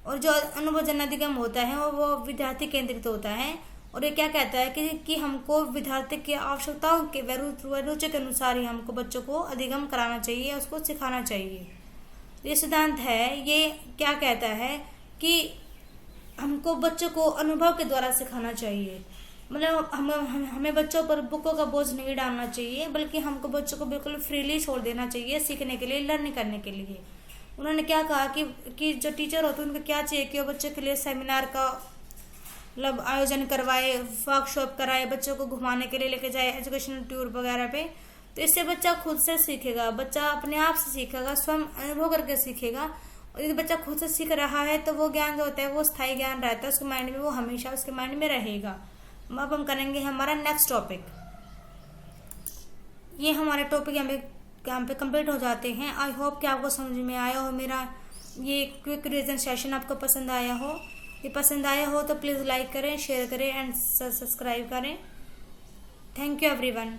और जो अनुभवजन्य अधिगम होता है वो विद्यार्थी केंद्रित होता है और ये क्या कहता है कि हमको विद्यार्थी की आवश्यकताओं के रुचि के अनुसार ही हमको बच्चों को अधिगम कराना चाहिए, उसको सिखाना चाहिए। ये सिद्धांत है, ये क्या कहता है कि हमको बच्चों को अनुभव के द्वारा सिखाना चाहिए। मतलब हमें बच्चों पर बुकों का बोझ नहीं डालना चाहिए, बल्कि हमको बच्चों को बिल्कुल फ्रीली छोड़ देना चाहिए सीखने के लिए, लर्निंग करने के लिए। उन्होंने क्या कहा कि जो टीचर होते हैं उनको क्या चाहिए कि वो बच्चों के लिए सेमिनार का मतलब आयोजन करवाए, वर्कशॉप कराए, बच्चों को घुमाने के लिए लेके जाए, एजुकेशनल टूर वगैरह पे। तो इससे बच्चा खुद से सीखेगा, बच्चा अपने आप से सीखेगा, स्वयं अनुभव करके सीखेगा। और यदि बच्चा खुद से सीख रहा है तो वो ज्ञान जो होता है वो स्थायी ज्ञान रहता है उसके माइंड में, वो हमेशा उसके माइंड में रहेगा। अब हम करेंगे हमारा नेक्स्ट टॉपिक। ये हमारे टॉपिक यहाँ पे कंप्लीट हो जाते हैं। आई होप कि आपको समझ में आया हो, मेरा ये क्विक रिवीजन सेशन आपको पसंद आया हो। ये पसंद आया हो तो प्लीज़ लाइक करें, शेयर करें एंड सब्सक्राइब करें। Thank you everyone.